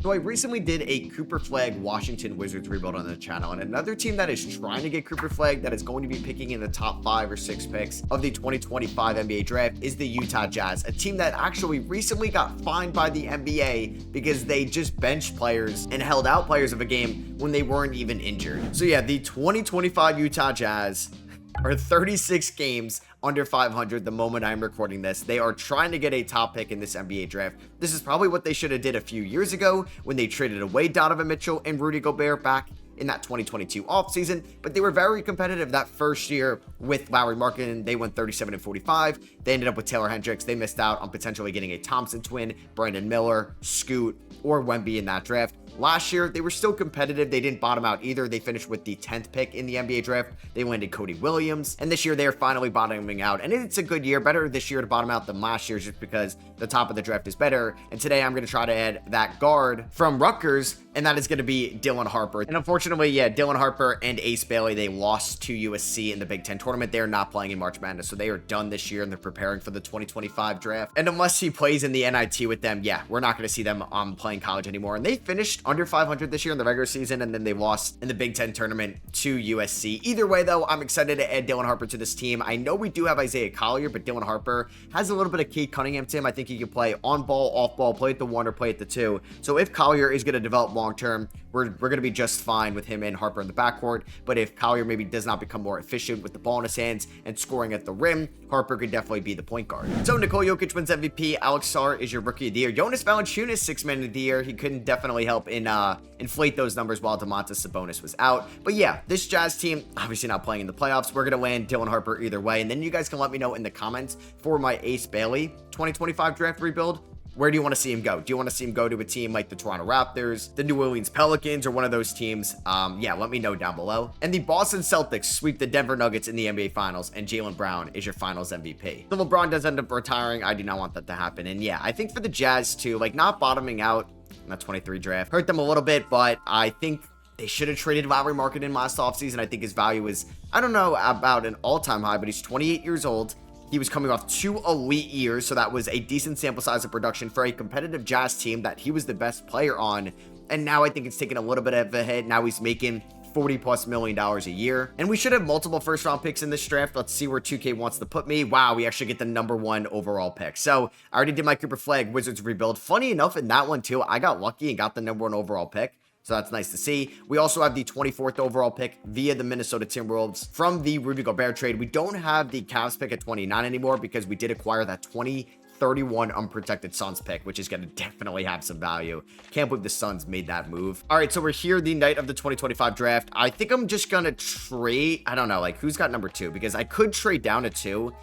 So I recently did a Cooper Flag Washington Wizards rebuild on the channel, and another team that is trying to get Cooper Flag that is going to be picking in the top 5 or 6 picks of the 2025 NBA draft is the Utah Jazz, a team that actually recently got fined by the NBA because they just benched players and held out players of a game when they weren't even injured. So yeah, the 2025 Utah Jazz are 36 games under 500 the moment I'm recording this. They are trying to get a top pick in this NBA draft. This is probably what they should have did a few years ago when they traded away Donovan Mitchell and Rudy Gobert back in that 2022 offseason, but they were very competitive that first year with Lauri Markkanen. They went 37-45. They ended up with Taylor Hendricks. They missed out on potentially getting a Thompson twin, Brandon Miller, Scoot, or Wemby in that draft. Last year, they were still competitive. They didn't bottom out either. They finished with the 10th pick in the NBA draft. They landed Cody Williams. And this year, they're finally bottoming out. And it's a good year. Better this year to bottom out than last year just because the top of the draft is better. And today, I'm going to try to add that guard from Rutgers, and that is going to be Dylan Harper. And unfortunately, yeah, Dylan Harper and Ace Bailey, they lost to USC in the Big Ten tournament. They're not playing in March Madness, so they are done this year, and they're preparing for the 2025 draft. And unless he plays in the NIT with them, yeah, we're not going to see them playing college anymore. And they finished under 500 this year in the regular season, and then they lost in the Big Ten tournament to USC. Either way, though, I'm excited to add Dylan Harper to this team. I know we do have Isaiah Collier, but Dylan Harper has a little bit of Cade Cunningham to him. I think he can play on ball, off ball, play at the 1 or play at the 2. So if Collier is going to develop long term, we're going to be just fine with him and Harper in the backcourt. But if Collier maybe does not become more efficient with the ball in his hands and scoring at the rim, Harper could definitely be the point guard. So Nikola Jokic wins MVP. Alex Sarr is your rookie of the year. Jonas Valanciunas, 6th man of the year. He couldn't definitely help in inflate those numbers while Domantas Sabonis was out. But yeah, this Jazz team, obviously not playing in the playoffs. We're going to land Dylan Harper either way. And then you guys can let me know in the comments for my Ace Bailey 2025 draft rebuild. Where do you want to see him go? Do you want to see him go to a team like the Toronto Raptors, the New Orleans Pelicans, or one of those teams? Yeah, let me know down below. And the Boston Celtics sweep the Denver Nuggets in the NBA Finals, and Jaylen Brown is your Finals MVP. So LeBron does end up retiring. I do not want that to happen. And yeah, I think for the Jazz too, like not bottoming out in that 23 draft, hurt them a little bit, but I think they should have traded Lauri Markkanen last offseason. I think his value is, I don't know about an all-time high, but he's 28 years old. He was coming off 2 elite years, so that was a decent sample size of production for a competitive Jazz team that he was the best player on. And now I think it's taken a little bit of a hit. Now he's making $40+ million a year. And we should have multiple first-round picks in this draft. Let's see where 2K wants to put me. Wow, we actually get the #1 overall pick. So I already did my Cooper Flag Wizards rebuild. Funny enough, in that one too, I got lucky and got the #1 overall pick. So that's nice to see. We also have the 24th overall pick via the Minnesota Timberwolves from the Rudy Gobert trade. We don't have the Cavs pick at 29 anymore because we did acquire that 2031 unprotected Suns pick, which is going to definitely have some value. Can't believe the Suns made that move. All right, so we're here the night of the 2025 draft. I think I'm just going to trade. I don't know, like who's got #2? Because I could trade down to 2.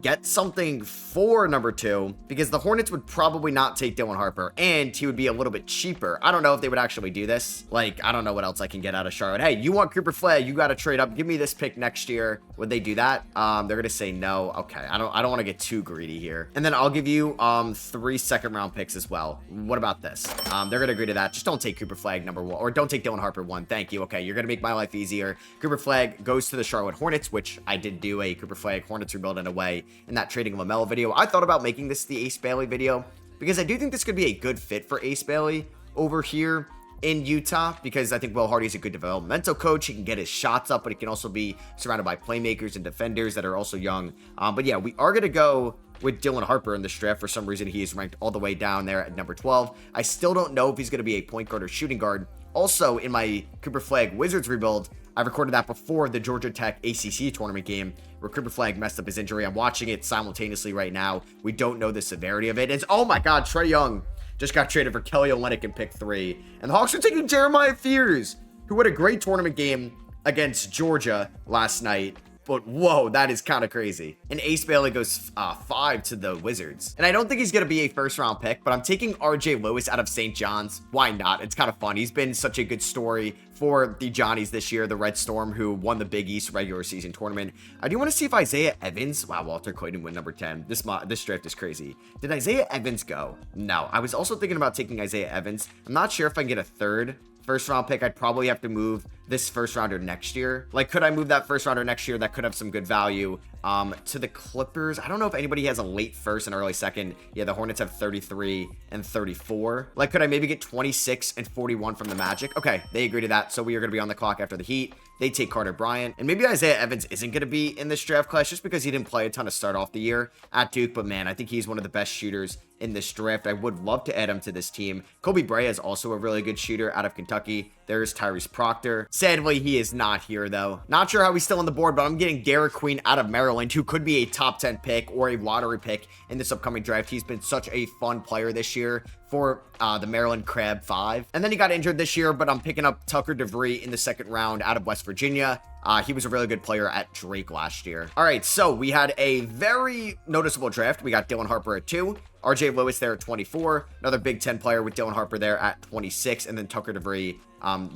Get something for #2 because the Hornets would probably not take Dylan Harper and he would be a little bit cheaper. I don't know if they would actually do this. Like, I don't know what else I can get out of Charlotte. Hey, you want Cooper Flag? You got to trade up. Give me this pick next year. Would they do that? They're going to say no. Okay. I don't want to get too greedy here. And then I'll give you 3 second-round picks as well. What about this? They're going to agree to that. Just don't take Cooper Flag #1 or don't take Dylan Harper 1. Thank you. Okay. You're going to make my life easier. Cooper Flag goes to the Charlotte Hornets, which I did do a Cooper Flag Hornets rebuild in a way in that trading LaMelo video. I thought about making this the Ace Bailey video because I do think this could be a good fit for Ace Bailey over here in Utah because I think Will Hardy is a good developmental coach. He can get his shots up, but he can also be surrounded by playmakers and defenders that are also young. But yeah, we are going to go with Dylan Harper in this draft. For some reason, he is ranked all the way down there at #12. I still don't know if he's going to be a point guard or shooting guard. Also, in my Cooper Flag Wizards rebuild, I recorded that before the Georgia Tech ACC tournament game where Cooper Flag messed up his injury. I'm watching it simultaneously right now. We don't know the severity of it. It's, oh my God, Trae Young just got traded for Kelly Olynyk in pick 3. And the Hawks are taking Jeremiah Fears, who had a great tournament game against Georgia last night. But whoa, that is kind of crazy. And Ace Bailey goes 5 to the Wizards. And I don't think he's going to be a first-round pick, but I'm taking RJ Lewis out of St. John's. Why not? It's kind of fun. He's been such a good story for the Johnnies this year, the Red Storm, who won the Big East regular season tournament. I do want to see if Isaiah Evans, wow, Walter Clayton went #10. This draft is crazy. Did Isaiah Evans go? No. I was also thinking about taking Isaiah Evans. I'm not sure if I can get a third first-round pick. I'd probably have to move this first rounder next year. Like, could I move that first rounder next year? That could have some good value. To the Clippers, I don't know if anybody has a late first and early second. Yeah, the Hornets have 33 and 34. Like, could I maybe get 26 and 41 from the Magic? Okay, they agree to that. So we are going to be on the clock after the Heat. They take Carter Bryant. And maybe Isaiah Evans isn't going to be in this draft class just because he didn't play a ton to start off the year at Duke. But man, I think he's one of the best shooters in this draft. I would love to add him to this team. Kobe Bryant is also a really good shooter out of Kentucky. There's Tyrese Proctor. Sadly, he is not here though. Not sure how he's still on the board, but I'm getting Garrett Queen out of Maryland, who could be a top 10 pick or a lottery pick in this upcoming draft. He's been such a fun player this year for the Maryland Crab 5. And then he got injured this year, but I'm picking up Tucker DeVree in the second round out of West Virginia. He was a really good player at Drake last year. All right, so we had a very noticeable draft. We got Dylan Harper at 2, RJ Lewis there at 24, another Big Ten player with Dylan Harper there at 26, and then Tucker DeVree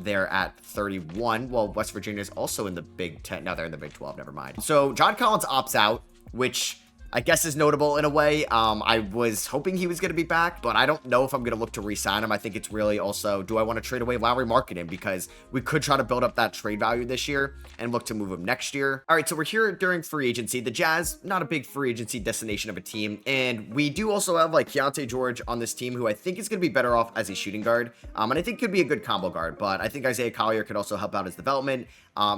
there at 31. Well, West Virginia is also in the Big Ten. No, they're in the Big 12. Never mind. So John Collins opts out, which I guess is notable in a way. I was hoping he was going to be back, but I don't know if I'm going to look to re-sign him. I think it's really also, do I want to trade away Lauri Markkanen? Because we could try to build up that trade value this year and look to move him next year. All right, so we're here during free agency. The Jazz, not a big free agency destination of a team. And we do also have like Keontae George on this team, who I think is going to be better off as a shooting guard. And I think could be a good combo guard, but I think Isaiah Collier could also help out his development.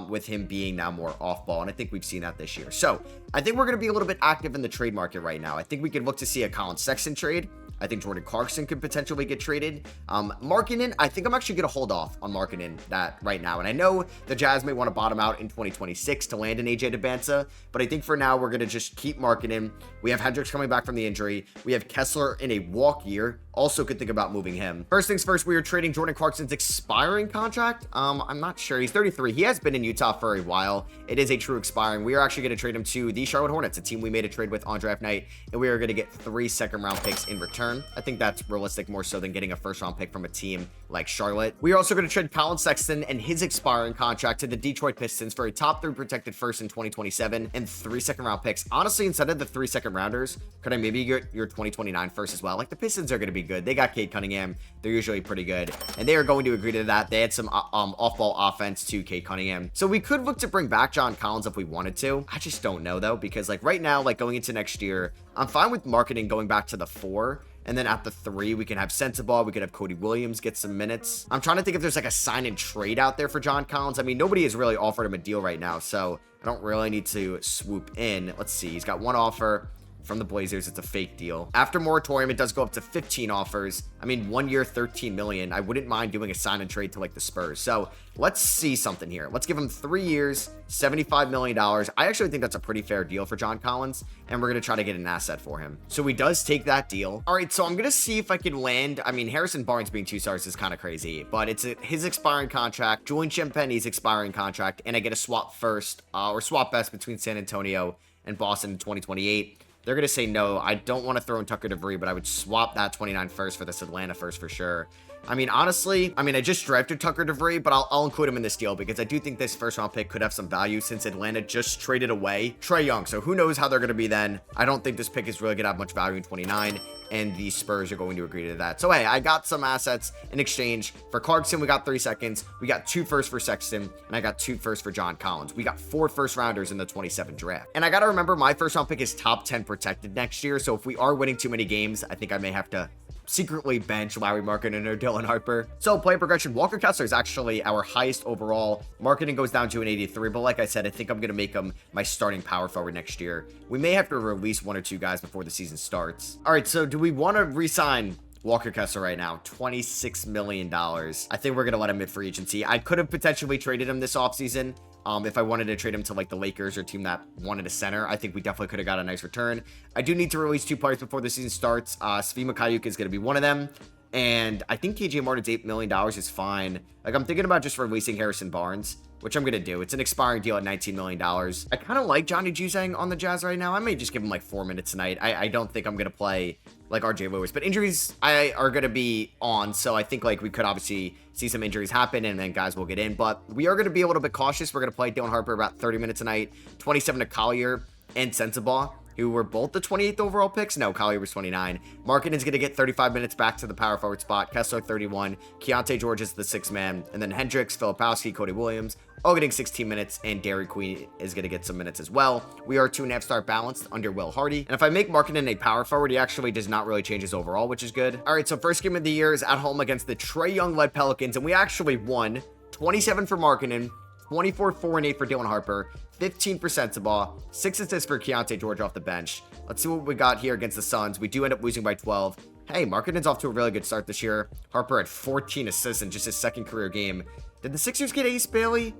With him being now more off ball. And I think we've seen that this year. So I think we're going to be a little bit active in the trade market right now. I think we could look to see a Colin Sexton trade. I think Jordan Clarkson could potentially get traded. Markkanen, I think I'm actually going to hold off on Markkanen that right now. And I know the Jazz may want to bottom out in 2026 to land an AJ DeBanza, but I think for now we're going to just keep Markkanen. We have Hendricks coming back from the injury. We have Kessler in a walk year. Also could think about moving him. First things first, we are trading Jordan Clarkson's expiring contract. I'm not sure. He's 33. He has been in Utah for a while. It is a true expiring. We are actually going to trade him to the Charlotte Hornets, a team we made a trade with on draft night, and we are going to get 3 second-round picks in return. I think that's realistic more so than getting a first-round pick from a team like Charlotte. We are also going to trade Colin Sexton and his expiring contract to the Detroit Pistons for a top 3 protected first in 2027 and 3 second-round picks. Honestly, instead of the 3 second-rounders, could I maybe get your 2029 first as well? Like, the Pistons are going to be good. They got Cade Cunningham. They're usually pretty good, and they are going to agree to that. They had some off-ball offense to Cade Cunningham, so we could look to bring back John Collins if we wanted to. I just don't know though, because like right now, like going into next year, I'm fine with Markkanen going back to the 4. And then at the 3, we can have Sensabaugh. We could have Cody Williams get some minutes. I'm trying to think if there's like a sign and trade out there for John Collins. I mean, nobody has really offered him a deal right now, so I don't really need to swoop in. Let's see. He's got 1 offer from the Blazers. It's a fake deal. After moratorium, it does go up to 15 offers. I mean, 1 year, 13 million. I wouldn't mind doing a sign and trade to like the Spurs. So let's see something here. Let's give him 3 years, $75 million. I actually think that's a pretty fair deal for John Collins, and we're going to try to get an asset for him. So he does take that deal. All right, so I'm going to see if I can land. I mean, Harrison Barnes being 2 stars is kind of crazy, but it's his expiring contract, Julian Champagne's expiring contract, and I get a swap first or swap best between San Antonio and Boston in 2028. They're going to say no. I don't want to throw in Tucker DeVree, but I would swap that 29 first for this Atlanta first for sure. I mean, honestly, I just drafted Tucker DeVree, but I'll include him in this deal because I do think this first round pick could have some value since Atlanta just traded away Trae Young. So who knows how they're going to be then. I don't think this pick is really going to have much value in 29, and the Spurs are going to agree to that. So hey, I got some assets in exchange. For Clarkson, we got 3 seconds. We got 2 firsts for Sexton, and I got 2 firsts for John Collins. We got 4 first rounders in the 27 draft. And I got to remember, my first round pick is top 10 protected next year. So if we are winning too many games, I think I may have to secretly bench Lauri Markkanen or Dylan Harper. So play progression, Walker Kessler is actually our highest overall. Markkanen goes down to an 83, but like I said, I think I'm going to make him my starting power forward next year. We may have to release 1 or 2 guys before the season starts. All right, so do we want to re-sign Walker Kessler right now? $26 million. I think we're going to let him mid free agency. I could have potentially traded him this offseason. If I wanted to trade him to like the Lakers or a team that wanted a center, I think we definitely could have got a nice return. I do need to release 2 players before the season starts. Svi Mikhailiuk is going to be one of them. And I think KJ Martin's $8 million is fine. Like, I'm thinking about just releasing Harrison Barnes, which I'm going to do. It's an expiring deal at $19 million. I kind of like Johnny Juzang on the Jazz right now. I may just give him like 4 minutes tonight. I don't think I'm going to play like RJ Lewis, but injuries are going to be on. So I think like we could obviously see some injuries happen and then guys will get in, but we are going to be a little bit cautious. We're going to play Dylan Harper about 30 minutes a night, 27 to Collier and Sensabaugh. who were both the 28th overall picks. No, Collier was 29. Markkanen's going to get 35 minutes back to the power forward spot. Kessler, 31. Keontae George is the 6th man. And then Hendricks, Filipowski, Cody Williams, all getting 16 minutes. And Dairy Queen is going to get some minutes as well. We are 2.5-star balanced under Will Hardy. And if I make Markkanen a power forward, he actually does not really change his overall, which is good. All right, so first game of the year is at home against the Trae Young-led Pelicans. And we actually won 27 for Markkanen, 24, 4, and 8 for Dylan Harper, 15% to ball, 6 assists for Keontae George off the bench. Let's see what we got here against the Suns. We do end up losing by 12. Hey, Markkanen's off to a really good start this year. Harper had 14 assists in just his second career game. Did the Sixers get Ace Bailey?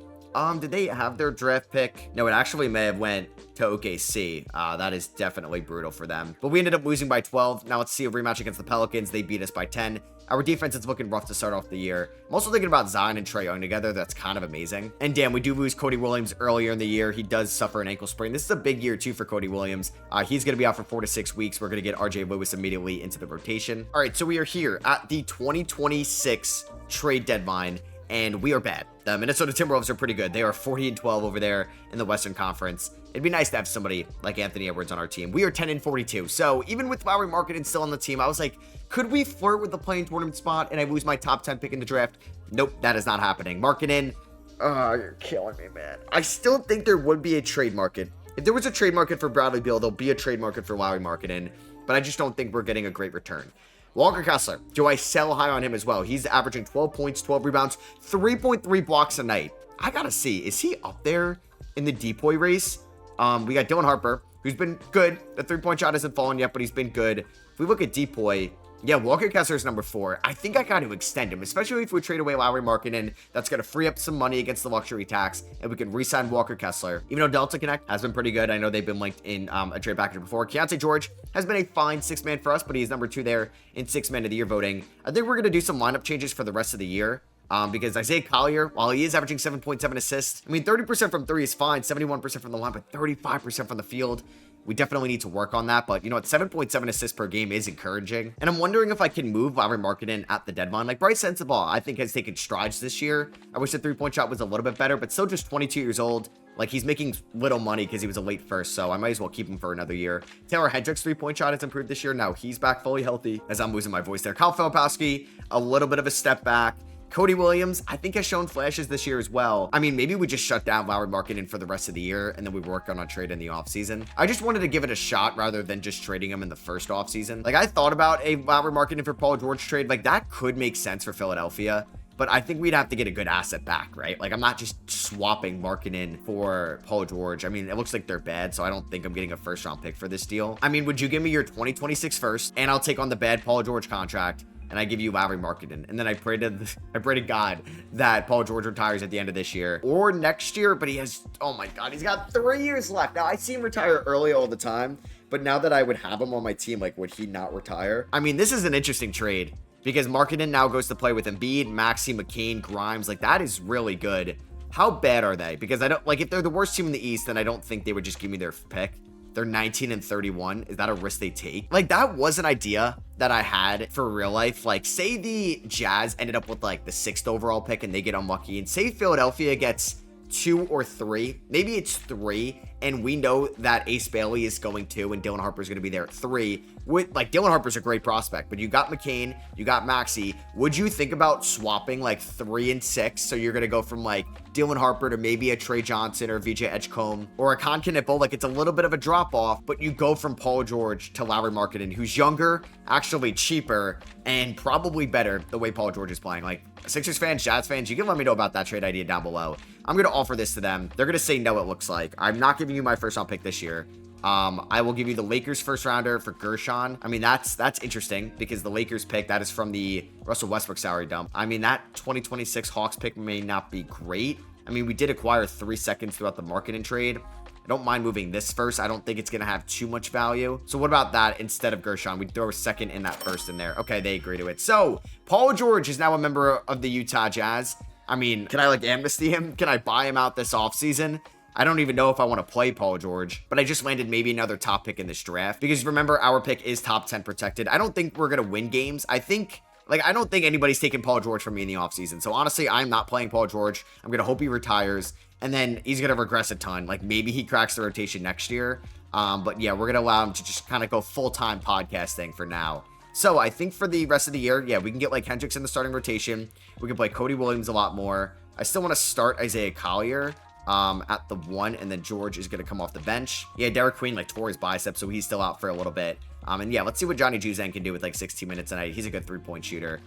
Did they have their draft pick? No, it actually may have went to OKC. That is definitely brutal for them. But we ended up losing by 12. Now let's see a rematch against the Pelicans. They beat us by 10. Our defense is looking rough to start off the year. I'm also thinking about Zion and Trae Young together. That's kind of amazing. And damn, we do lose Cody Williams earlier in the year. He does suffer an ankle sprain. This is a big year too for Cody Williams. He's going to be out for 4 to 6 weeks. We're going to get RJ Lewis immediately into the rotation. All right, so we are here at the 2026 trade deadline, and we are bad. The Minnesota Timberwolves are pretty good. They are 40-12 over there in the Western Conference. It'd be nice to have somebody like Anthony Edwards on our team. We are 10-42. So even with Lauri Markkanen still on the team, I was like, could we flirt with the playing tournament spot and I lose my top 10 pick in the draft? Nope, that is not happening. Markkanen, you're killing me, man. I still think there would be a trade market. If there was a trade market for Bradley Beal, there'll be a trade market for Lauri Markkanen, but I just don't think we're getting a great return. Walker Kessler, do I sell high on him as well? He's averaging 12 points, 12 rebounds, 3.3 blocks a night. I gotta see, is he up there in the depoy race? We got Dylan Harper, who's been good. The 3-point shot hasn't fallen yet, but he's been good. If we look at depoy, yeah, Walker Kessler is number 4. I think I got to extend him, especially if we trade away Lauri Markkanen. That's going to free up some money against the luxury tax, and we can re-sign Walker Kessler. Even though Delta Connect has been pretty good, I know they've been linked in a trade package before. Keontae George has been a fine 6-man for us, but he's number 2 there in 6-man of the year voting. I think we're going to do some lineup changes for the rest of the year. Because Isaiah Collier, while he is averaging 7.7 assists, I mean, 30% from 3 is fine, 71% from the line, but 35% from the field. We definitely need to work on that, but you know what, 7.7 assists per game is encouraging. And I'm wondering if I can move Lauri Markkanen at the deadline. Like Bryce Sensabaugh, I think has taken strides this year. I wish the 3-point shot was a little bit better, but still just 22 years old. Like he's making little money because he was a late first, so I might as well keep him for another year. Taylor Hendricks' 3-point shot has improved this year. Now he's back fully healthy, as I'm losing my voice there. Kyle Filipowski, a little bit of a step back. Cody Williams, I think, has shown flashes this year as well. I mean, maybe we just shut down Lauri Markkanen for the rest of the year, and then we work on a trade in the offseason. I just wanted to give it a shot rather than just trading him in the first offseason. Like, I thought about a Lauri Markkanen for Paul George trade. Like, that could make sense for Philadelphia, but I think we'd have to get a good asset back, right? Like, I'm not just swapping Markkanen for Paul George. I mean, it looks like they're bad, so I don't think I'm getting a first-round pick for this deal. I mean, would you give me your 2026 first, and I'll take on the bad Paul George contract, and I give you Lauri Markkanen, and then I pray to God that Paul George retires at the end of this year or next year, but he has, oh my God, he's got 3 years left. Now, I see him retire early all the time, but now that I would have him on my team, like, would he not retire? I mean, this is an interesting trade because Markkanen now goes to play with Embiid, Maxey, McCain, Grimes. Like, that is really good. How bad are they? Because I don't, like, if they're the worst team in the East, then I don't think they would just give me their pick. They're 19-31. Is that a risk they take? Like, that was an idea that I had for real life. Like, say the Jazz ended up with like the 6th overall pick and they get unlucky, and say Philadelphia gets 2 or 3, maybe it's 3, and we know that Ace Bailey is going 2 and Dylan Harper is going to be there at 3. With, like, Dylan Harper's a great prospect, but you got McCain, you got Maxey. Would you think about swapping like 3 and 6? So you're going to go from like Dylan Harper to maybe a Trey Johnson or VJ Edgecombe or a Con Knipple. Like, it's a little bit of a drop off, but you go from Paul George to Lauri Markkanen, who's younger, actually cheaper, and probably better the way Paul George is playing. Like, Sixers fans, Jazz fans, you can let me know about that trade idea down below. I'm going to offer this to them. They're going to say no, it looks like. I'm not giving you my first round pick this year. I will give you the Lakers first rounder for Gershon. I mean, that's interesting because the Lakers pick, that is from the Russell Westbrook salary dump. I mean, that 2026 Hawks pick may not be great. I mean, we did acquire 3 seconds throughout the Markkanen trade. I don't mind moving this first. I don't think it's going to have too much value. So what about that instead of Gershon? We throw a second in that first in there. Okay, they agree to it. So Paul George is now a member of the Utah Jazz. I mean, can I like amnesty him? Can I buy him out this offseason? I don't even know if I want to play Paul George, but I just landed maybe another top pick in this draft because remember, our pick is top 10 protected. I don't think we're going to win games. I don't think anybody's taking Paul George from me in the offseason. So honestly, I'm not playing Paul George. I'm going to hope he retires, and then he's going to regress a ton. Like, maybe he cracks the rotation next year. But yeah, we're going to allow him to just kind of go full-time podcasting for now. So I think for the rest of the year, yeah, we can get like Hendricks in the starting rotation. We can play Cody Williams a lot more. I still want to start Isaiah Collier at the 1, and then George is going to come off the bench. Yeah, Derek Queen like tore his bicep, so he's still out for a little bit. And yeah, let's see what Johnny Juzang can do with like 16 minutes a night. He's a good 3-point shooter.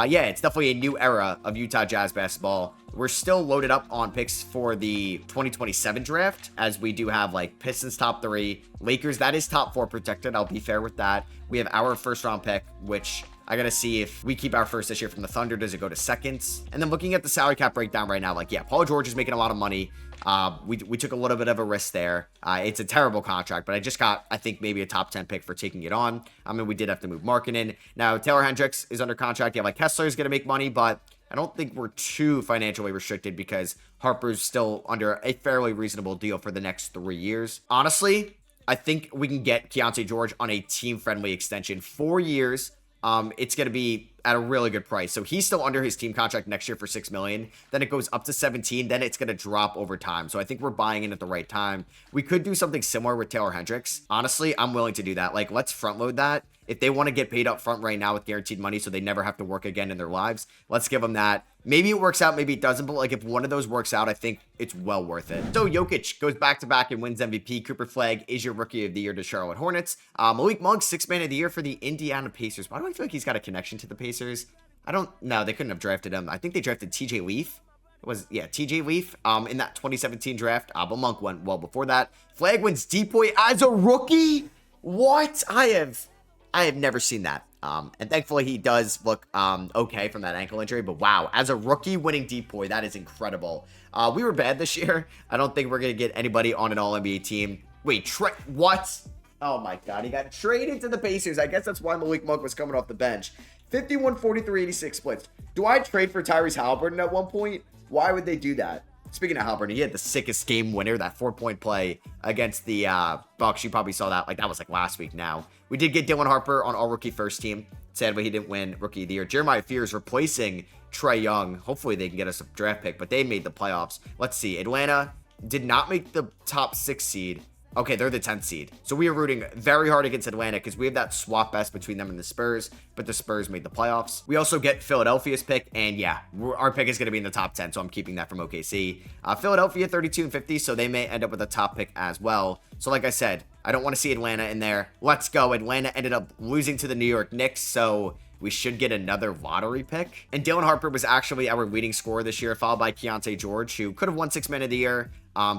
Yeah, it's definitely a new era of Utah Jazz basketball. We're still loaded up on picks for the 2027 draft, as we do have like Pistons top 3, Lakers, that is top 4 protected. I'll be fair with that. We have our first round pick, which I gotta see if we keep our first this year from the Thunder. Does it go to seconds? And then looking at the salary cap breakdown right now, like, yeah, Paul George is making a lot of money. We took a little bit of a risk there. It's a terrible contract, but I just got, I think, maybe a top 10 pick for taking it on. I mean, we did have to move Markkanen. Now, Taylor Hendricks is under contract. Yeah, like Kessler is going to make money, but I don't think we're too financially restricted because Harper's still under a fairly reasonable deal for the next 3 years. Honestly, I think we can get Keontae George on a team-friendly extension. 4 years. It's going to be at a really good price. So he's still under his team contract next year for $6 million. Then it goes up to 17. Then it's going to drop over time. So I think we're buying in at the right time. We could do something similar with Taylor Hendricks. Honestly, I'm willing to do that. Like, let's front load that. If they want to get paid up front right now with guaranteed money so they never have to work again in their lives, let's give them that. Maybe it works out, maybe it doesn't, but like if one of those works out, I think it's well worth it. So Jokic goes back-to-back and wins MVP. Cooper Flagg is your Rookie of the Year to Charlotte Hornets. Malik Monk, 6th Man of the Year for the Indiana Pacers. Why do I feel like he's got a connection to the Pacers? I don't know. They couldn't have drafted him. I think they drafted TJ Leaf. TJ Leaf in that 2017 draft. But Monk went well before that. Flagg wins DPOY as a rookie? What? I have never seen that. And thankfully he does look okay from that ankle injury. But wow, as a rookie winning DPOY, that is incredible. We were bad this year. I don't think we're going to get anybody on an All-NBA team. Wait, what? Oh my God, he got traded to the Pacers. I guess that's why Malik Monk was coming off the bench. 51, 43, 86 splits. Do I trade for Tyrese Halliburton at one point? Why would they do that? Speaking of Harper, he had the sickest game winner, that 4-point play against the Bucks. You probably saw that. Like, that was like last week now. We did get Dylan Harper on all rookie first team. Sadly, he didn't win Rookie of the Year. Jeremiah Fears replacing Trae Young. Hopefully, they can get us a draft pick, but they made the playoffs. Let's see. Atlanta did not make the top 6 seed. Okay, they're the 10th seed. So we are rooting very hard against Atlanta because we have that swap best between them and the Spurs, but the Spurs made the playoffs. We also get Philadelphia's pick, and yeah, our pick is going to be in the top 10, so I'm keeping that from OKC. Philadelphia, 32 and 50, so they may end up with a top pick as well. So like I said, I don't want to see Atlanta in there. Let's go. Atlanta ended up losing to the New York Knicks, so we should get another lottery pick. And Dylan Harper was actually our leading scorer this year, followed by Keontae George, who could have won 6th Man of the Year.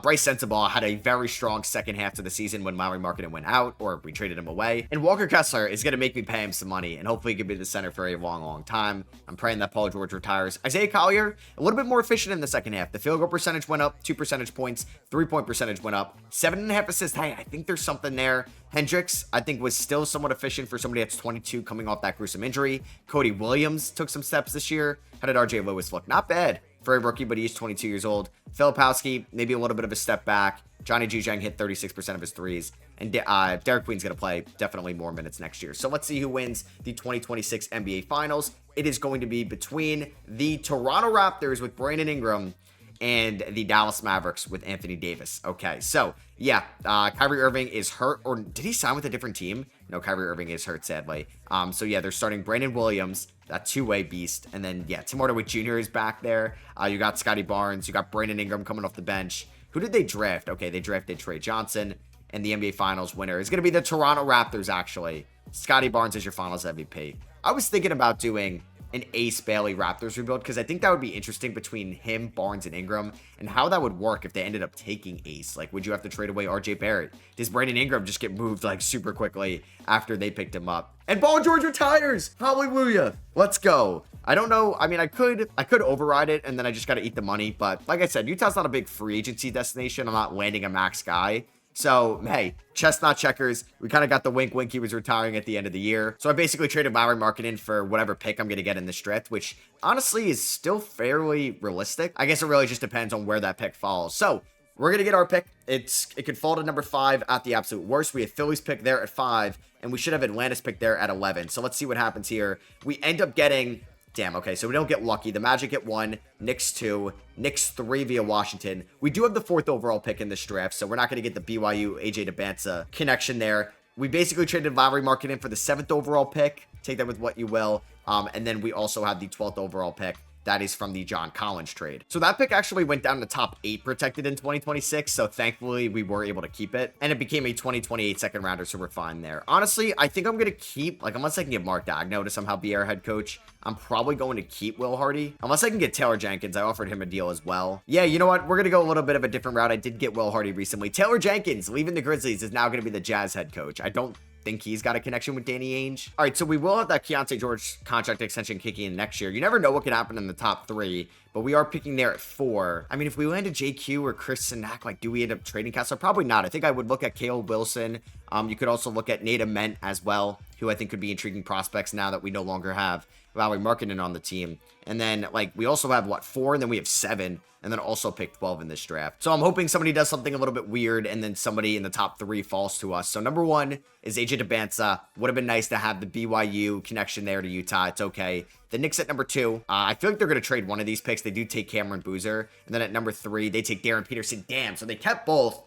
Bryce Sensabaugh had a very strong second half to the season when Lauri Markkanen went out, or we traded him away. And Walker Kessler is going to make me pay him some money, and hopefully he can be the center for a long, long time. I'm praying that Paul George retires. Isaiah Collier, a little bit more efficient in the second half. The field goal percentage went up 2 percentage points. 3-point percentage went up. 7.5 assists. Hey, I think there's something there. Hendricks, I think, was still somewhat efficient for somebody that's 22 coming off that gruesome injury. Cody Williams took some steps this year. How did RJ Lewis look? Not bad for a rookie, but he's 22 years old. Filipowski, maybe a little bit of a step back. Johnny Juzang hit 36% of his threes. And Derek Queen's going to play definitely more minutes next year. So let's see who wins the 2026 NBA Finals. It is going to be between the Toronto Raptors with Brandon Ingram and the Dallas Mavericks with Anthony Davis. Okay, so yeah, Kyrie Irving is hurt, or did he sign with a different team? No, Kyrie Irving is hurt, sadly. So yeah, they're starting Brandon Williams, that two-way beast, and then yeah, Tim Hardaway Jr. is back there. You got Scotty Barnes, you got Brandon Ingram coming off the bench. Who did they draft? Okay, they drafted Trey Johnson, and the NBA Finals winner is going to be the Toronto Raptors, actually. Scotty Barnes is your Finals MVP. I was thinking about doing an Ace Bailey Raptors rebuild because I think that would be interesting between him, Barnes, and Ingram, and how that would work if they ended up taking Ace. Like, would you have to trade away RJ Barrett? Does Brandon Ingram just get moved like super quickly after they picked him up? And Paul George retires! Hallelujah! Let's go. I don't know. I mean, I could override it, and then I just got to eat the money. But like I said, Utah's not a big free agency destination. I'm not landing a max guy. So, hey, chestnut checkers. We kind of got the wink wink he was retiring at the end of the year. So I basically traded Lauri Markkanen for whatever pick I'm going to get in this draft, which honestly is still fairly realistic. I guess it really just depends on where that pick falls. So we're going to get our pick. It could fall to number 5 at the absolute worst. We have Philly's pick there at 5, and we should have Atlanta's pick there at 11. So let's see what happens here. We end up getting Damn, okay, so we don't get lucky. The Magic at 1, Knicks 2, Knicks 3 via Washington. We do have the 4th overall pick in this draft, so we're not going to get the BYU AJ DeBanza connection there. We basically traded Lauri Markkanen for the 7th overall pick. Take that with what you will. And then we also have the 12th overall pick. That is from the John Collins trade. So that pick actually went down to top 8 protected in 2026. So thankfully we were able to keep it. And it became a 2028 second rounder. So we're fine there. Honestly, I think I'm going to keep, like, unless I can get Mark Daigneault to somehow be our head coach, I'm probably going to keep Will Hardy. Unless I can get Taylor Jenkins. I offered him a deal as well. Yeah, you know what? We're going to go a little bit of a different route. I did get Will Hardy recently. Taylor Jenkins, leaving the Grizzlies, is now going to be the Jazz head coach. I don't think he's got a connection with Danny Ainge. All right, so we will have that Keontae George contract extension kicking in next year. You never know what could happen in the top 3, but we are picking there at 4. I mean, if we landed JQ or Chris Sinak, like, do we end up trading Kessler? Probably not. I think I would look at Caleb Wilson. You could also look at Nate Ament as well, who I think could be intriguing prospects now that we no longer have Lauri Markkanen on the team. And then, like, we also have, what, 4, and then we have 7, and then also pick 12 in this draft. So I'm hoping somebody does something a little bit weird, and then somebody in the top 3 falls to us. So number 1 is AJ DeBanza. Would have been nice to have the BYU connection there to Utah. It's okay. The Knicks at number 2. I feel like they're going to trade one of these picks. They do take Cameron Boozer. And then at number 3, they take Darren Peterson. Damn, so they kept both.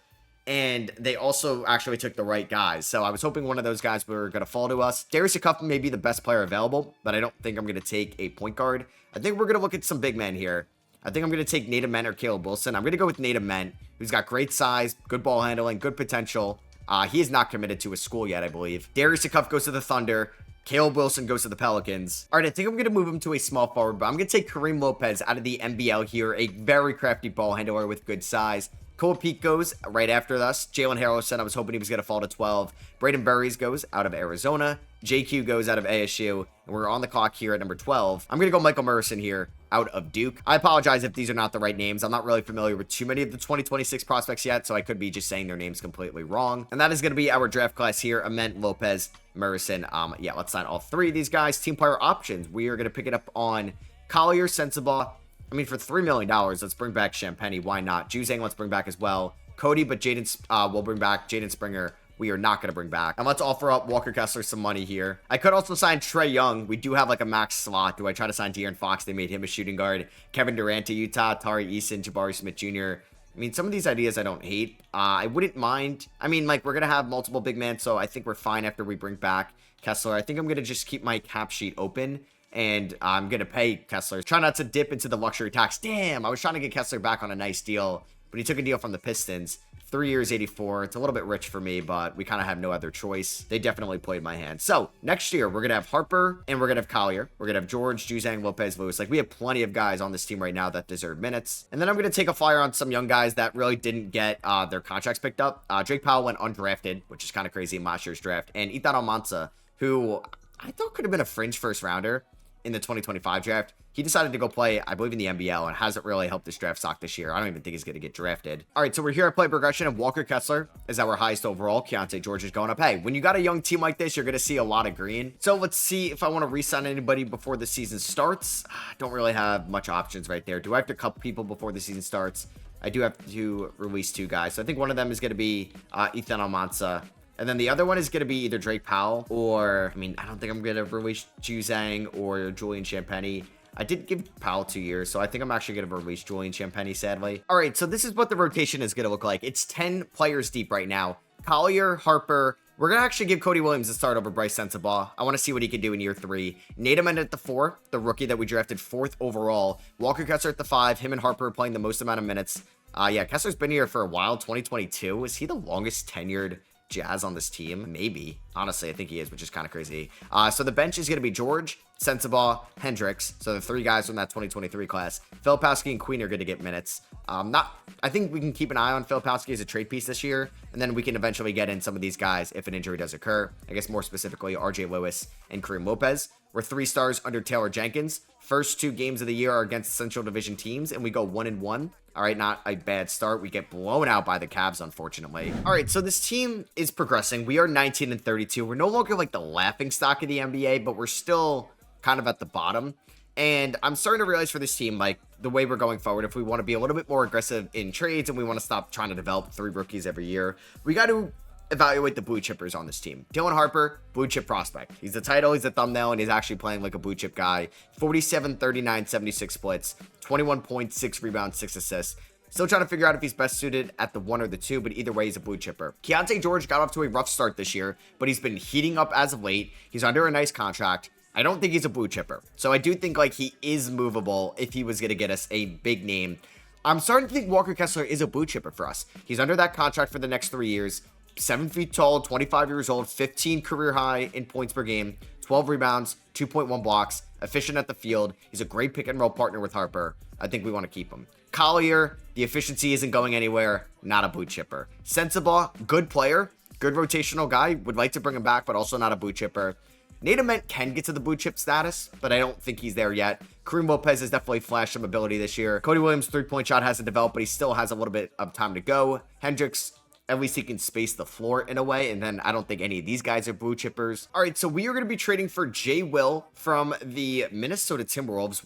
And they also actually took the right guys. So I was hoping one of those guys were going to fall to us. Darius Akufa may be the best player available, but I don't think I'm going to take a point guard. I think we're going to look at some big men here. I think I'm going to take Nate Ament or Caleb Wilson. I'm going to go with Nate Ament, who's got great size, good ball handling, good potential. He is not committed to a school yet, I believe. Darius Akufa goes to the Thunder. Caleb Wilson goes to the Pelicans. All right, I think I'm going to move him to a small forward, but I'm going to take Kareem Lopez out of the NBL here, a very crafty ball handler with good size. Cole Peak goes right after us. Jalen Harrelson, I was hoping he was going to fall to 12. Braden Burries goes out of Arizona. JQ goes out of ASU. And we're on the clock here at number 12. I'm going to go Michael Murison here out of Duke. I apologize if these are not the right names. I'm not really familiar with too many of the 2026 prospects yet, so I could be just saying their names completely wrong. And that is going to be our draft class here. Ament, Lopez, Murison. Yeah, let's sign all 3 of these guys. Team player options. We are going to pick it up on Collier, Sensabaugh. I mean, for $3 million, let's bring back Champagny. Why not? Juzang, let's bring back as well. Cody, but Jaden, we'll bring back Jaden Springer. We are not going to bring back. And let's offer up Walker Kessler some money here. I could also sign Trae Young. We do have like a max slot. Do I try to sign De'Aaron Fox? They made him a shooting guard. Kevin Durant to Utah. Tari Eason, Jabari Smith Jr. I mean, some of these ideas I don't hate. I wouldn't mind. I mean, like, we're going to have multiple big men, so I think we're fine after we bring back Kessler. I think I'm going to just keep my cap sheet open. And I'm going to pay Kessler. Try not to dip into the luxury tax. Damn, I was trying to get Kessler back on a nice deal, but he took a deal from the Pistons. 3 years, 84. It's a little bit rich for me, but we kind of have no other choice. They definitely played my hand. So next year, we're going to have Harper and we're going to have Collier. We're going to have George, Juzang, Lopez, Lewis. Like, we have plenty of guys on this team right now that deserve minutes. And then I'm going to take a flyer on some young guys that really didn't get their contracts picked up. Drake Powell went undrafted, which is kind of crazy in last year's draft. And Ethan Almanza, who I thought could have been a fringe first rounder in the 2025 draft. He decided to go play, I believe, in the NBL and hasn't really helped this draft stock this year. I don't even think he's going to get drafted. All right, so we're here at play progression, and Walker Kessler is our highest overall. Keontae George is going up. Hey, when you got a young team like this, you're going to see a lot of green. So let's see if I want to re-sign anybody before the season starts. Don't really have much options right there. Do I have to cut people before the season starts? I do have to release 2 guys. So I think one of them is going to be Ethan Almanza. And then the other one is going to be either Drake Powell or, I mean, I don't think I'm going to release Juzang or Julian Champagny. I did give Powell 2 years, so I think I'm actually going to release Julian Champagny, sadly. All right, so this is what the rotation is going to look like. It's 10 players deep right now. Collier, Harper. We're going to actually give Cody Williams a start over Bryce Sensabaugh. I want to see what he can do in year 3. Nate Ament at the 4, the rookie that we drafted 4th overall. Walker Kessler at the 5. Him and Harper playing the most amount of minutes. Yeah, Kessler's been here for a while, 2022. Is he the longest tenured Jazz on this team? Maybe. Honestly, I think he is, which is kind of crazy. So the bench is going to be George, Sensabaugh, Hendricks. So the 3 guys from that 2023 class. Filipowski and Queen are going to get minutes. I think we can keep an eye on Filipowski as a trade piece this year, and then we can eventually get in some of these guys if an injury does occur. I guess more specifically, RJ Lewis and Kareem Lopez. We're 3 stars under Taylor Jenkins. First 2 games of the year are against Central Division teams, and we go 1-1. All right, not a bad start. We get blown out by the Cavs, unfortunately. All right, so this team is progressing. We are 19-32. We're no longer like the laughing stock of the NBA, but we're still kind of at the bottom. And I'm starting to realize for this team, like, the way we're going forward, if we want to be a little bit more aggressive in trades and we want to stop trying to develop 3 rookies every year, we got to evaluate the blue chippers on this team. Dylan Harper, blue chip prospect. He's the title, he's the thumbnail, and he's actually playing like a blue chip guy. 47, 39, 76 splits, 21 points, 6 rebounds, 6 assists. Still trying to figure out if he's best suited at the 1 or the 2, but either way, he's a blue chipper. Keontae George got off to a rough start this year, but he's been heating up as of late. He's under a nice contract. I don't think he's a blue chipper. So I do think like he is movable if he was going to get us a big name. I'm starting to think Walker Kessler is a blue chipper for us. He's under that contract for the next 3 years. 7 feet tall, 25 years old, 15 career high in points per game, 12 rebounds, 2.1 blocks, efficient at the field. He's a great pick and roll partner with Harper. I think we want to keep him. Collier, the efficiency isn't going anywhere. Not a blue chipper. Sensabaugh, good player, good rotational guy. Would like to bring him back, but also not a blue chipper. Nate Ament can get to the blue chip status, but I don't think he's there yet. Kareem Lopez has definitely flashed some ability this year. Cody Williams' three-point shot hasn't developed, but he still has a little bit of time to go. Hendricks, at least he can space the floor in a way, and then I don't think any of these guys are blue chippers. All right, so we are going to be trading for Jay Will from the Minnesota Timberwolves.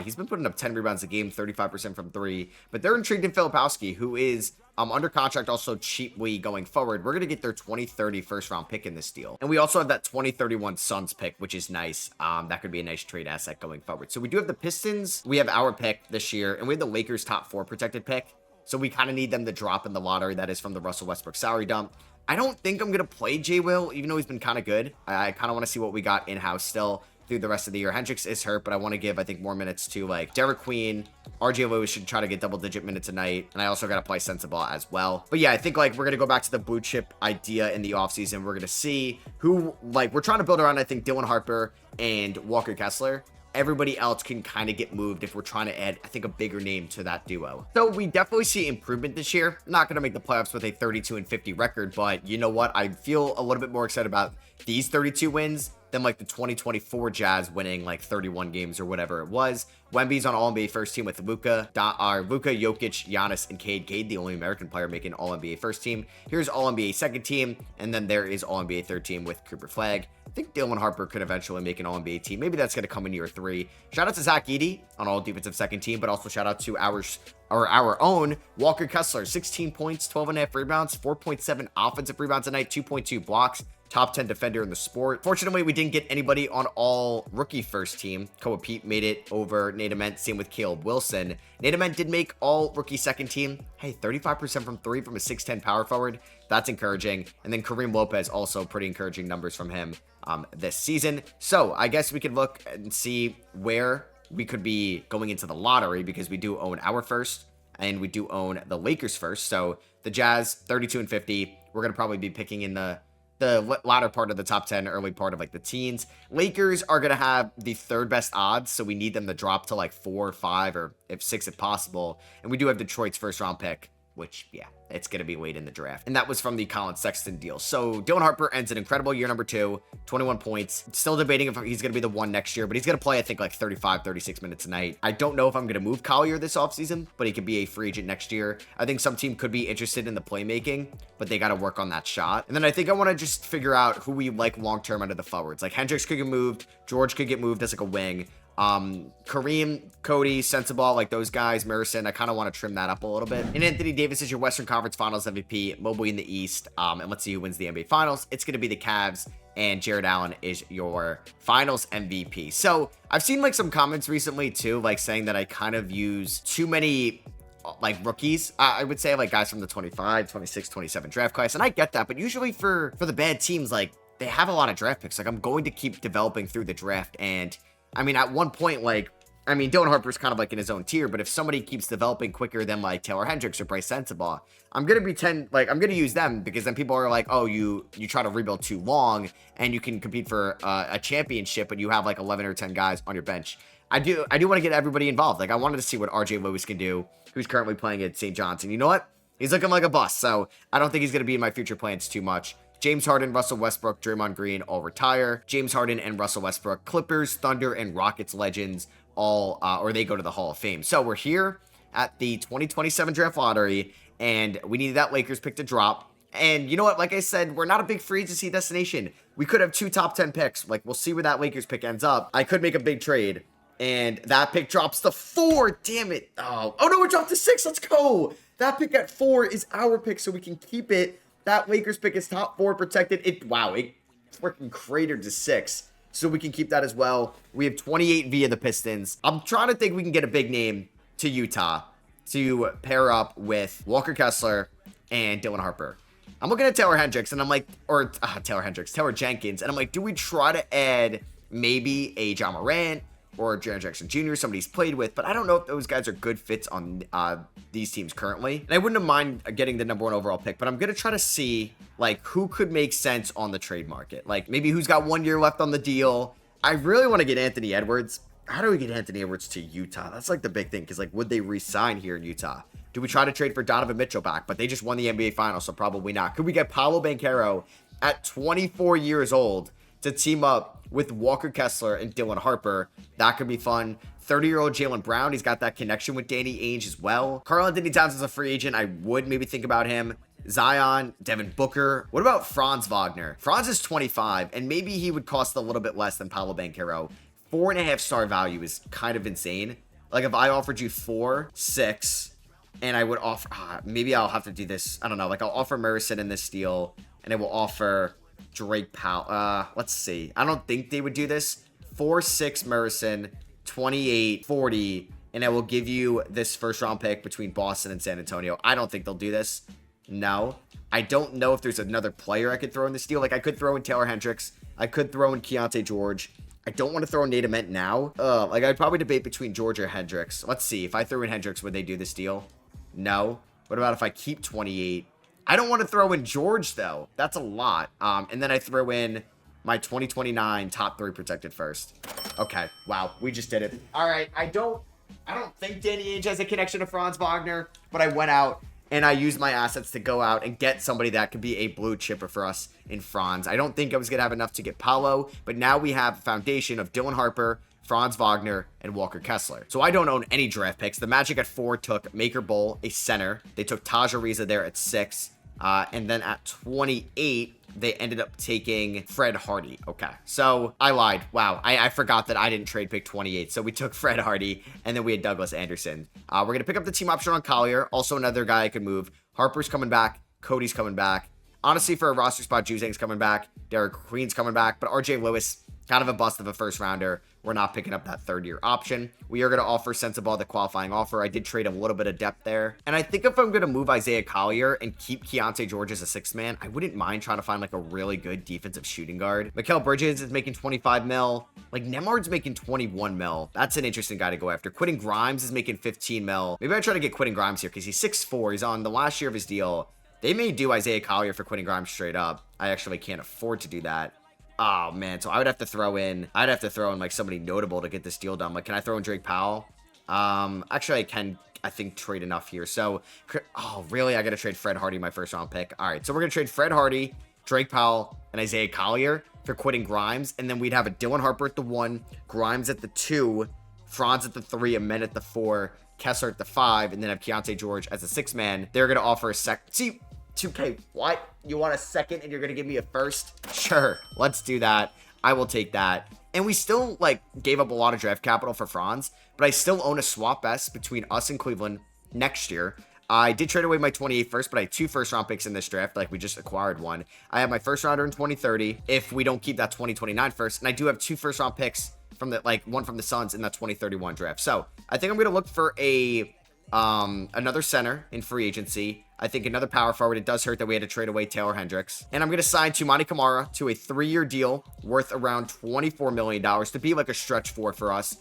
He's been putting up 10 rebounds a game, 35% from 3, but they're intrigued in Filipowski, who is under contract also cheaply going forward. We're going to get their 2030 first round pick in this deal. And we also have that 2031 Suns pick, which is nice. That could be a nice trade asset going forward. So we do have the Pistons. We have our pick this year, and we have the Lakers top 4 protected pick. So we kind of need them to drop in the lottery. That is from the Russell Westbrook salary dump. I don't think I'm going to play Jay Will, even though he's been kind of good. I kind of want to see what we got in-house still through the rest of the year. Hendricks is hurt, but I want to give, I think, more minutes to, like, Derek Queen. RJ Lewis should try to get double-digit minutes a night. And I also got to play Sensabaugh as well. But yeah, I think, like, we're going to go back to the blue chip idea in the offseason. We're going to see who, like, we're trying to build around, I think, Dylan Harper and Walker Kessler. Everybody else can kind of get moved if we're trying to add, I think, a bigger name to that duo. So we definitely see improvement this year. Not going to make the playoffs with a 32-50 record, but you know what? I feel a little bit more excited about these 32 wins than like the 2024 Jazz winning like 31 games or whatever it was. Wemby's on All-NBA first team with Luka, Jokic, Giannis, and Cade. Cade, the only American player making All-NBA first team. Here's All-NBA second team, and then there is All-NBA third team with Cooper Flag. I think Dylan Harper could eventually make an All-NBA team. Maybe that's going to come in year 3. Shout out to Zach Edey on All Defensive second team, but also shout out to our own Walker Kessler. 16 points, 12.5 rebounds, 4.7 offensive rebounds a night, 2.2 blocks. Top 10 defender in the sport. Fortunately, we didn't get anybody on all rookie first team. Koa Pete made it over Nate Ament. Same with Caleb Wilson. Nate Ament did make all rookie second team. Hey, 35% from 3 from a 6'10 power forward. That's encouraging. And then Kareem Lopez, also pretty encouraging numbers from him this season. So I guess we could look and see where we could be going into the lottery, because we do own our first and we do own the Lakers first. So the Jazz, 32-50. We're going to probably be picking in the latter part of the top 10, early part of like the teens. Lakers are going to have the 3rd best odds, so we need them to drop to like 4 or 5 or if 6 if possible. And we do have Detroit's first round pick, which, yeah, it's going to be late in the draft. And that was from the Colin Sexton deal. So Dylan Harper ends an incredible year number 2, 21 points. Still debating if he's going to be the 1 next year, but he's going to play, I think, like 35, 36 minutes a night. I don't know if I'm going to move Collier this offseason, but he could be a free agent next year. I think some team could be interested in the playmaking, but they got to work on that shot. And then I think I want to just figure out who we like long-term under the forwards. Like Hendricks could get moved. George could get moved as like a wing. Kareem, Cody, Sensabaugh, like those guys, Marison, I kind of want to trim that up a little bit. And Anthony Davis is your Western Conference Finals MVP, Mobley in the East, and let's see who wins the NBA Finals. It's going to be the Cavs, and Jared Allen is your Finals MVP. So I've seen like some comments recently too, like saying that I kind of use too many like rookies. I would say like guys from the 25, 26, 27 draft class, and I get that, but usually for the bad teams, like they have a lot of draft picks. Like I'm going to keep developing through the draft, and I mean, at one point, like, I mean, Dylan Harper's kind of like in his own tier, but if somebody keeps developing quicker than like Taylor Hendricks or Bryce Sensabaugh, I'm going to use them, because then people are like, oh, you try to rebuild too long and you can compete for a championship, but you have like 11 or 10 guys on your bench. I do want to get everybody involved. Like I wanted to see what RJ Lewis can do, who's currently playing at St. John's. And you know what? He's looking like a bust. So I don't think he's going to be in my future plans too much. James Harden, Russell Westbrook, Draymond Green all retire. James Harden and Russell Westbrook, Clippers, Thunder, and Rockets legends all, or they go to the Hall of Fame. So we're here at the 2027 draft lottery, and we needed that Lakers pick to drop. And you know what? Like I said, we're not a big free agency destination. We could have 2 top 10 picks. Like we'll see where that Lakers pick ends up. I could make a big trade, and that pick drops to 4. Damn it. Oh no, it dropped to 6. Let's go. That pick at 4 is our pick, so we can keep it. That Lakers pick is top 4 protected. It freaking cratered to 6. So we can keep that as well. We have 28 via the Pistons. I'm trying to think we can get a big name to Utah to pair up with Walker Kessler and Dylan Harper. I'm looking at Taylor Hendricks, and I'm like, Taylor Jenkins, and I'm like, do we try to add maybe a John Morant or Jaren Jackson Jr., somebody he's played with, but I don't know if those guys are good fits on these teams currently. And I wouldn't have mind getting the number 1 overall pick, but I'm going to try to see, like, who could make sense on the trade market. Like, maybe who's got 1 year left on the deal. I really want to get Anthony Edwards. How do we get Anthony Edwards to Utah? That's, like, the big thing, because, like, would they re-sign here in Utah? Do we try to trade for Donovan Mitchell back? But they just won the NBA Finals, so probably not. Could we get Paolo Banchero at 24 years old to team up with Walker Kessler and Dylan Harper? That could be fun. 30-year-old Jaylen Brown, he's got that connection with Danny Ainge as well. Karl-Anthony Towns is a free agent. I would maybe think about him. Zion, Devin Booker. What about Franz Wagner? Franz is 25, and maybe he would cost a little bit less than Paolo Banchero. 4.5-star value is kind of insane. Like, if I offered you 4, 6, and I would offer, maybe I'll have to do this. I don't know. Like, I'll offer Murison in this deal, and I will offer Drake Powell. Let's see. I don't think they would do this. 4, 6 Murison, 28, 40, and I will give you this first round pick between Boston and San Antonio. I don't think they'll do this. No. I don't know if there's another player I could throw in this deal. Like, I could throw in Taylor Hendricks. I could throw in Keontae George. I don't want to throw in Nate Ament now. Like, I'd probably debate between George or Hendricks. Let's see. If I threw in Hendricks, would they do this deal? No. What about if I keep 28? I don't want to throw in George, though. That's a lot. And then I throw in my 2029 top 3 protected first. Okay. Wow. We just did it. All right. I don't think Danny Ainge has a connection to Franz Wagner, but I went out and I used my assets to go out and get somebody that could be a blue chipper for us in Franz. I don't think I was going to have enough to get Paolo, but now we have a foundation of Dylan Harper, Franz Wagner, and Walker Kessler. So I don't own any draft picks. The Magic at 4 took Maker Bowl, a center. They took Taj Ariza there at 6. And then at 28, they ended up taking Fred Hardy. Okay, so I lied. Wow, I forgot that I didn't trade pick 28. So we took Fred Hardy, and then we had Douglas Anderson. We're going to pick up the team option on Collier. Also another guy I could move. Harper's coming back. Cody's coming back. Honestly, for a roster spot, Juzang's coming back. Derek Queen's coming back. But RJ Lewis, kind of a bust of a first rounder. We're not picking up that 3rd-year option. We are going to offer Sensabaugh the qualifying offer. I did trade a little bit of depth there. And I think if I'm going to move Isaiah Collier and keep Keontae George as a 6th man, I wouldn't mind trying to find like a really good defensive shooting guard. Mikal Bridges is making 25 mil. Like Nemard's making 21 mil. That's an interesting guy to go after. Quentin Grimes is making 15 mil. Maybe I try to get Quentin Grimes here because he's 6'4". He's on the last year of his deal. They may do Isaiah Collier for Quentin Grimes straight up. I actually can't afford to do that. Oh, man. So I would have to throw in, like somebody notable to get this deal done. Like, can I throw in Drake Powell? Actually, I can, I think, trade enough here. So, oh, really? I got to trade Fred Hardy, my first round pick. All right. So we're going to trade Fred Hardy, Drake Powell, and Isaiah Collier for Quentin Grimes. And then we'd have a Dylan Harper at the 1, Grimes at the 2, Franz at the 3, Ament at the 4, Kessler at the 5, and then have Keontae George as a 6th man. They're going to offer a See, 2K, what? You want a 2nd and you're going to give me a 1st? Sure, let's do that. I will take that. And we still, like, gave up a lot of draft capital for Franz, but I still own a swap S between us and Cleveland next year. I did trade away my 28 first, but I have 2 first-round picks in this draft. Like, we just acquired one. I have my first-rounder in 2030 if we don't keep that 2029 first, and I do have 2 first-round picks from the, like, one from the Suns in that 2031 draft. So, I think I'm going to look for a another center in free agency. I think another power forward. It does hurt that we had to trade away Taylor Hendricks. And I'm going to sign Tumani Kamara to a 3-year deal worth around $24 million to be like a stretch 4 for us.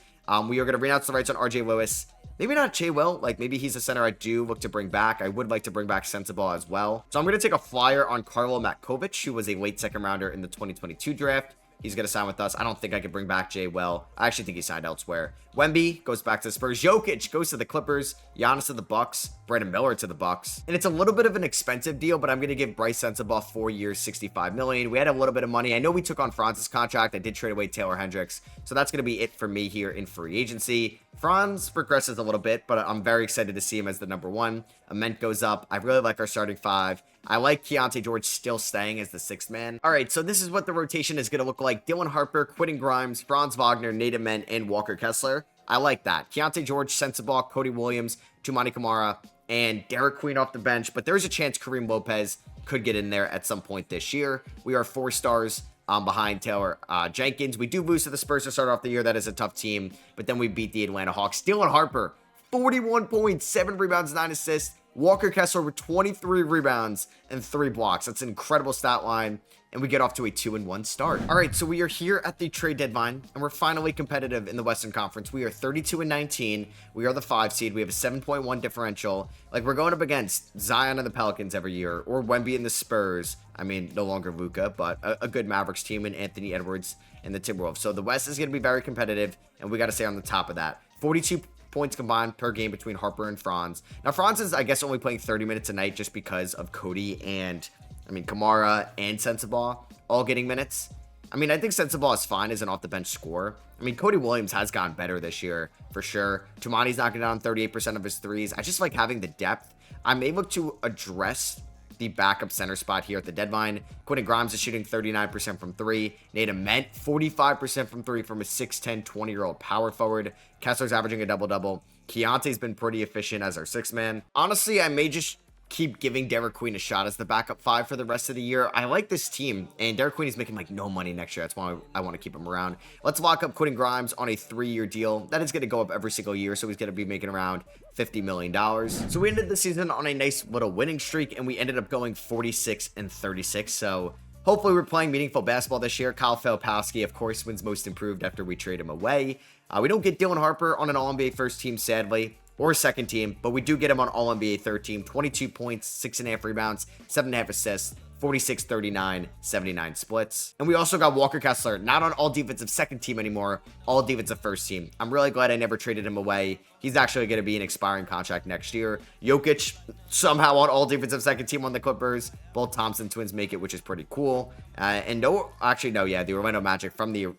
We are going to renounce the rights on RJ Lewis. Maybe not Jay Will. Like, maybe he's a center I do look to bring back. I would like to bring back Sensabaugh as well. So I'm going to take a flyer on Carlo Matkovic, who was a late 2nd rounder in the 2022 draft. He's going to sign with us. I don't think I can bring back Jay Well. I actually think he signed elsewhere. Wemby goes back to the Spurs. Jokic goes to the Clippers. Giannis to the Bucks. Brandon Miller to the Bucks. And it's a little bit of an expensive deal, but I'm going to give Bryce Sensabaugh 4 years, $65 million. We had a little bit of money. I know we took on Franz's contract. I did trade away Taylor Hendricks. So that's going to be it for me here in free agency. Franz progresses a little bit, but I'm very excited to see him as the number 1. Ament goes up. I really like our starting 5. I like Keontae George still staying as the 6th man. All right, so this is what the rotation is going to look like. Dylan Harper, Quentin Grimes, Franz Wagner, Nate Ament, and Walker Kessler. I like that. Keontae George, Sensabaugh, Cody Williams, Tumani Kamara, and Derek Queen off the bench. But there's a chance Kareem Lopez could get in there at some point this year. We are 4 stars behind Taylor Jenkins. We do lose to the Spurs to start off the year. That is a tough team. But then we beat the Atlanta Hawks. Dylan Harper, 41 points, 7 rebounds, 9 assists. Walker Kessler with 23 rebounds and 3 blocks. That's an incredible stat line. And we get off to a 2-1 start. All right, so we are here at the trade deadline, and we're finally competitive in the Western Conference. We are 32-19. We are the 5 seed. We have a 7.1 differential. Like, we're going up against Zion and the Pelicans every year, or Wemby and the Spurs. I mean, no longer Luka, but a good Mavericks team, and Anthony Edwards and the Timberwolves. So the West is going to be very competitive, and we got to stay on the top of that. 42 points combined per game between Harper and Franz. Now, Franz is, I guess, only playing 30 minutes a night just because of Cody and, Kamara and Sensabaugh all getting minutes. I think Sensabaugh is fine as an off-the-bench scorer. Cody Williams has gotten better this year, for sure. Tumani's knocking down 38% of his threes. I just like having the depth. I'm able to address the backup center spot here at the deadline. Quentin Grimes is shooting 39% from 3. Nate Ament, 45% from 3 from a 6'10", 20-year-old power forward. Kessler's averaging a double-double. Keontae's been pretty efficient as our 6th man. Honestly, I may just keep giving Derek Queen a shot as the backup 5 for the rest of the year. I like this team, and Derek Queen is making no money next year. That's why I want to keep him around. Let's lock up Quentin Grimes on a 3-year deal. That is going to go up every single year, so he's going to be making around $50 million. So we ended the season on a nice little winning streak, and we ended up going 46-36. So hopefully we're playing meaningful basketball this year. Kyle Filipowski, of course, wins most improved after we trade him away. We don't get Dylan Harper on an All-NBA first team, sadly, or second team, but we do get him on All-NBA third team. 22 points, 6.5 rebounds, 7.5 assists, 46, 39, 79 splits. And we also got Walker Kessler, not on all defensive second team anymore, all defensive first team. I'm really glad I never traded him away. He's actually going to be an expiring contract next year. Jokic, somehow on all defensive second team on the Clippers. Both Thompson twins make it, which is pretty cool. The Orlando Magic from the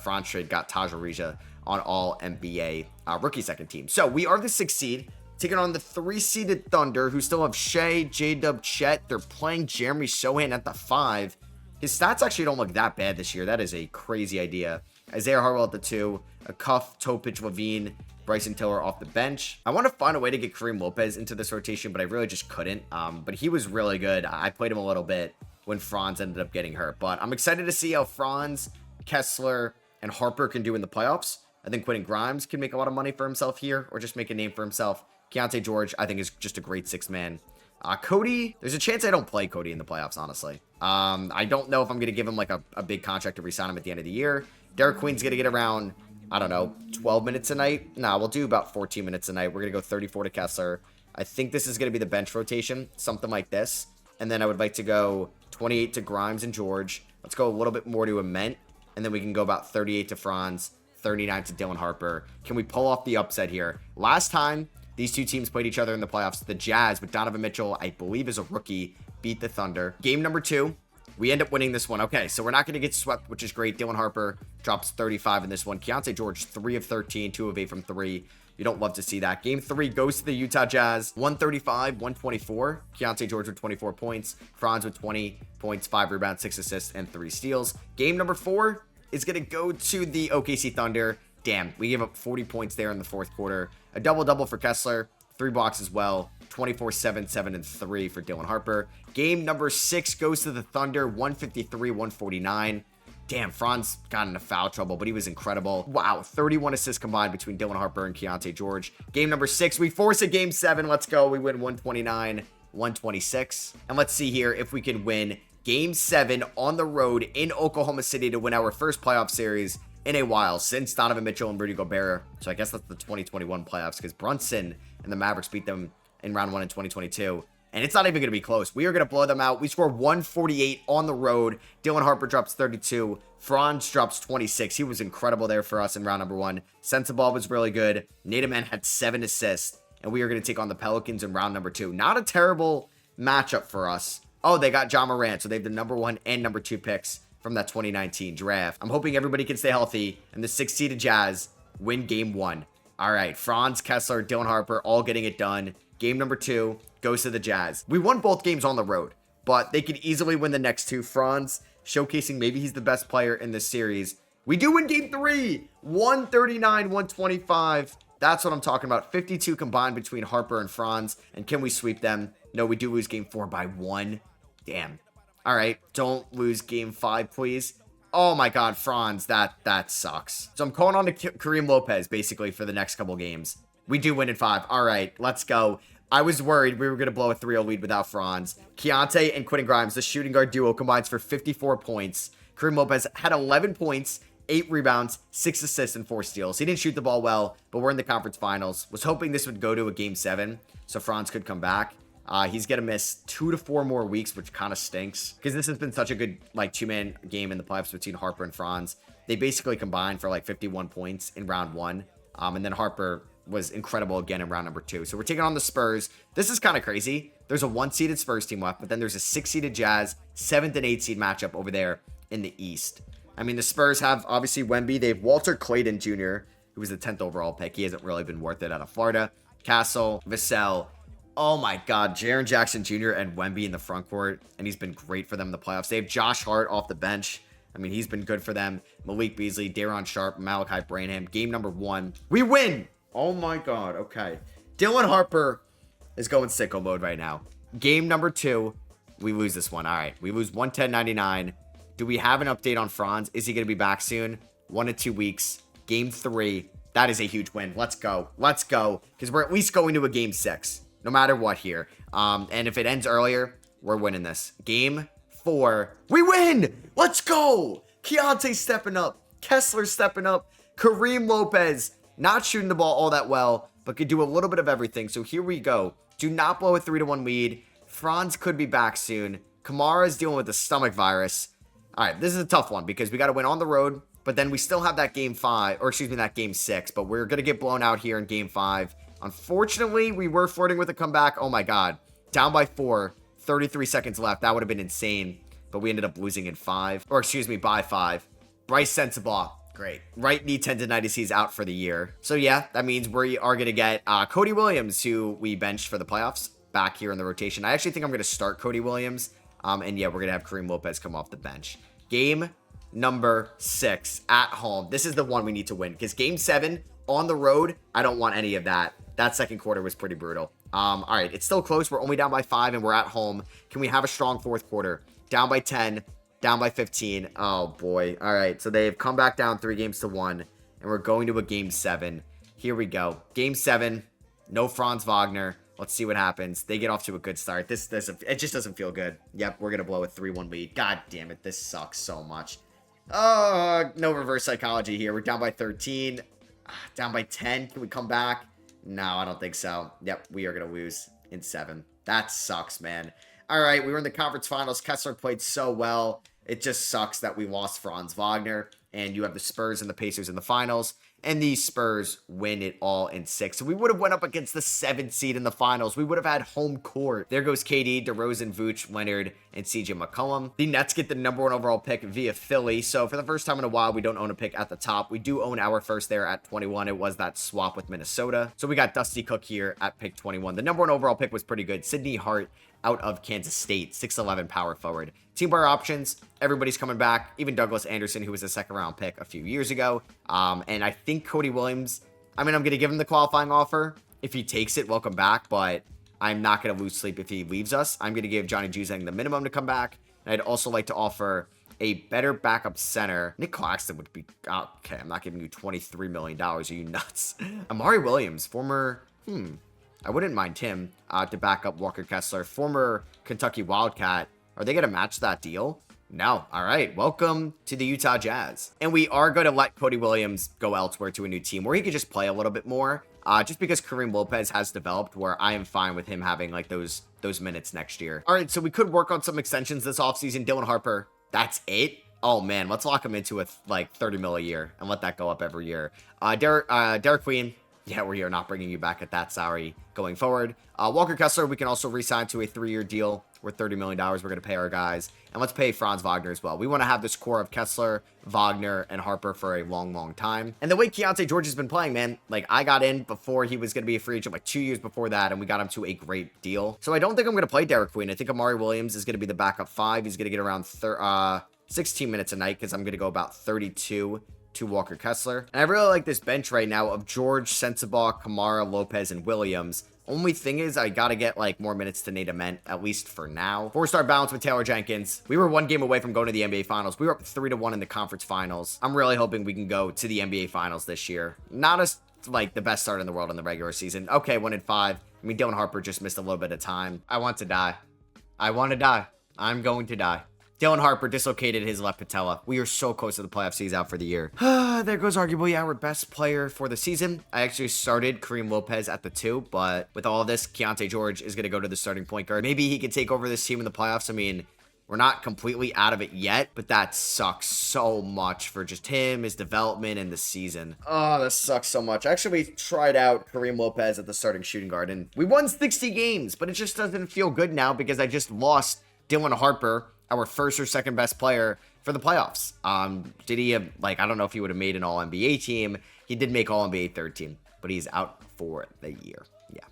Franz trade got Taj Arija on all NBA rookie second team. So we are the 6th seed, taking on the 3-seeded Thunder, who still have Shea, J-Dub, Chet. They're playing Jeremy Sohan at the 5. His stats actually don't look that bad this year. That is a crazy idea. Isaiah Harwell at the 2, a Cuff, Topic, Levine, Bryson Tiller off the bench. I want to find a way to get Kareem Lopez into this rotation, but I really just couldn't. But he was really good. I played him a little bit when Franz ended up getting hurt. But I'm excited to see how Franz, Kessler, and Harper can do in the playoffs. I think Quentin Grimes can make a lot of money for himself here, or just make a name for himself. Keontae George, I think, is just a great 6th man. Cody, there's a chance I don't play Cody in the playoffs, honestly. I don't know if I'm going to give him like a big contract to re-sign him at the end of the year. Derek Queen's going to get around, 12 minutes a night. Nah, we'll do about 14 minutes a night. We're going to go 34 to Kessler. I think this is going to be the bench rotation, something like this. And then I would like to go 28 to Grimes and George. Let's go a little bit more to Ament. And then we can go about 38 to Franz, 39 to Dylan Harper. Can we pull off the upset here? Last time these two teams played each other in the playoffs, the Jazz with Donovan Mitchell, I believe is a rookie, beat the Thunder. Game number 2, we end up winning this one. Okay, so we're not going to get swept, which is great. Dylan Harper drops 35 in this one. Keontae George, 3 of 13, 2 of 8 from 3. You don't love to see that. Game 3 goes to the Utah Jazz, 135, 124. Keontae George with 24 points. Franz with 20 points, 5 rebounds, 6 assists, and 3 steals. Game number 4 is going to go to the OKC Thunder. Damn, we gave up 40 points there in the 4th quarter. A double-double for Kessler, 3 blocks as well. 24, 7, 7, and 3 for Dylan Harper. Game number 6 goes to the Thunder, 153, 149. Damn, Franz got into foul trouble, but he was incredible. Wow, 31 assists combined between Dylan Harper and Keontae George. Game number 6, we force a game 7. Let's go. We win 129, 126. And let's see here if we can win Game 7 on the road in Oklahoma City to win our first playoff series in a while since Donovan Mitchell and Rudy Gobert. So I guess that's the 2021 playoffs, because Brunson and the Mavericks beat them in round 1 in 2022. And it's not even going to be close. We are going to blow them out. We score 148 on the road. Dylan Harper drops 32. Franz drops 26. He was incredible there for us in round number 1. Sensabaugh was really good. Nate Ament had 7 assists. And we are going to take on the Pelicans in round number 2. Not a terrible matchup for us. Oh, they got Ja Morant, so they have the number 1 and number 2 picks from that 2019 draft. I'm hoping everybody can stay healthy, and the 6-seeded Jazz win game 1. All right, Franz, Kessler, Dylan Harper, all getting it done. Game number 2 goes to the Jazz. We won both games on the road, but they could easily win the next 2. Franz showcasing maybe he's the best player in this series, We do win game 3. 139-125. That's what I'm talking about. 52 combined between Harper and Franz. And can we sweep them? No, we do lose game 4 by 1. Damn. All right. Don't lose game 5, please. Oh my God, Franz, that sucks. So I'm calling on to Kareem Lopez, basically, for the next couple games. We do win in 5. All right, let's go. I was worried we were going to blow a 3-0 lead without Franz. Keontae and Quentin Grimes, the shooting guard duo, combines for 54 points. Kareem Lopez had 11 points, 8 rebounds, 6 assists, and 4 steals. He didn't shoot the ball well, but we're in the conference finals. Was hoping this would go to a game 7, so Franz could come back. He's going to miss 2 to 4 more weeks, which kind of stinks, because this has been such a good, like, 2-man game in the playoffs between Harper and Franz. They basically combined for, like, 51 points in round 1, and then Harper was incredible again in round number 2. So we're taking on the Spurs. This is kind of crazy. There's a 1-seeded Spurs team left, but then there's a 6-seeded Jazz, 7th and 8th seed matchup over there in the East. I mean, the Spurs have, obviously, Wemby. They have Walter Clayton Jr., who was the 10th overall pick. He hasn't really been worth it out of Florida. Castle, Vassell. Oh my God, Jaren Jackson Jr. and Wemby in the front court, and he's been great for them in the playoffs. They have Josh Hart off the bench. I mean, he's been good for them. Malik Beasley, Daron Sharp, Malachi Branham. Game number 1. We win! Oh my God, okay. Dylan Harper is going sicko mode right now. Game number 2, we lose this one. All right, we lose 110-99. Do we have an update on Franz? Is he going to be back soon? 1 to 2 weeks. Game 3, that is a huge win. Let's go. Let's go, because we're at least going to a game 6. No matter what here. And if it ends earlier, we're winning this. Game 4. We win! Let's go! Keontae stepping up. Kessler stepping up. Kareem Lopez not shooting the ball all that well, but could do a little bit of everything. So here we go. Do not blow a 3-1 lead. Franz could be back soon. Kamara is dealing with the stomach virus. All right, this is a tough one because we got to win on the road, but then we still have that game 5, or excuse me, that game 6, but we're going to get blown out here in game 5. Unfortunately, we were flirting with a comeback. Oh my God. Down by 4, 33 seconds left. That would have been insane, but we ended up losing in 5, or excuse me, by 5. Bryce Sensabaugh. Great. Right knee tendonitis, he's out for the year. So yeah, that means we are going to get Cody Williams, who we benched for the playoffs, back here in the rotation. I actually think I'm going to start Cody Williams. And yeah, we're going to have Kareem Lopez come off the bench. Game number 6 at home. This is the one we need to win, because game 7 on the road, I don't want any of that. That second quarter was pretty brutal. All right, it's still close. We're only down by 5, and we're at home. Can we have a strong fourth quarter? Down by 10, down by 15. Oh, boy. All right, so they've come back down 3 games to 1, and we're going to a game 7. Here we go. Game 7, no Franz Wagner. Let's see what happens. They get off to a good start. It just doesn't feel good. Yep, we're going to blow a 3-1 lead. God damn it, this sucks so much. No reverse psychology here. We're down by 13. Down by 10. Can we come back? No, I don't think so. Yep, we are going to lose in 7. That sucks, man. All right, we were in the conference finals. Kessler played so well. It just sucks that we lost Franz Wagner. And you have the Spurs and the Pacers in the finals. And these Spurs win it all in 6. So we would have went up against the 7th seed in the finals. We would have had home court. There goes KD, DeRozan, Vooch, Leonard, and CJ McCollum. The Nets get the number 1 overall pick via Philly. So for the first time in a while, we don't own a pick at the top. We do own our first there at 21. It was that swap with Minnesota. So we got Dusty Cook here at pick 21. The number 1 overall pick was pretty good. Sidney Hart out of Kansas State, 6'11" power forward. Team bar options, everybody's coming back. Even Douglas Anderson, who was a 2nd round pick a few years ago. And I think Cody Williams, I mean, I'm going to give him the qualifying offer. If he takes it, welcome back. But I'm not going to lose sleep if he leaves us. I'm going to give Johnny Juzang the minimum to come back. And I'd also like to offer a better backup center. Nick Claxton would be, okay, I'm not giving you $23 million. Are you nuts? Amari Williams, former, I wouldn't mind him to back up Walker Kessler, former Kentucky Wildcat. Are they going to match that deal? No. All right. Welcome to the Utah Jazz. And we are going to let Cody Williams go elsewhere to a new team where he could just play a little bit more. Just because Kareem Lopez has developed where I am fine with him having like those minutes next year. All right. So we could work on some extensions this offseason. Dylan Harper. That's it. Oh man. Let's lock him into like 30 mil a year and let that go up every year. Derek Queen. Yeah, we are not bringing you back at that salary going forward. Walker Kessler, we can also re-sign to a 3-year deal worth $30 million. We're going to pay our guys. And let's pay Franz Wagner as well. We want to have this core of Kessler, Wagner, and Harper for a long, long time. And the way Keontae George has been playing, man, like I got in before he was going to be a free agent, like 2 years before that, and we got him to a great deal. So I don't think I'm going to play Derek Queen. I think Amari Williams is going to be the backup 5. He's going to get around 16 minutes a night because I'm going to go about 32 to Walker Kessler. And I really like this bench right now of George, Sensabaugh, Kamara, Lopez, and Williams. Only thing is I got to get like more minutes to Nate Ament, at least for now. 4-star balance with Taylor Jenkins. We were 1 game away from going to the NBA Finals. We were up 3-1 in the conference finals. I'm really hoping we can go to the NBA Finals this year. Not as like the best start in the world in the regular season. Okay, 1-5. I mean, Dylan Harper just missed a little bit of time. I want to die. I want to die. I'm going to die. Dylan Harper dislocated his left patella. We are so close to the playoffs. He's out for the year. There goes arguably our best player for the season. I actually started Kareem Lopez at the 2, but with all of this, Keontae George is going to go to the starting point guard. Maybe he could take over this team in the playoffs. I mean, we're not completely out of it yet, but that sucks so much for just him, his development, and the season. Oh, that sucks so much. Actually, we tried out Kareem Lopez at the starting shooting guard, and we won 60 games, but it just doesn't feel good now because I just lost Dylan Harper, our first or second best player for the playoffs. Did he have, like, I don't know if he would have made an All-NBA team. He did make All-NBA third team, but he's out for the year. Yeah.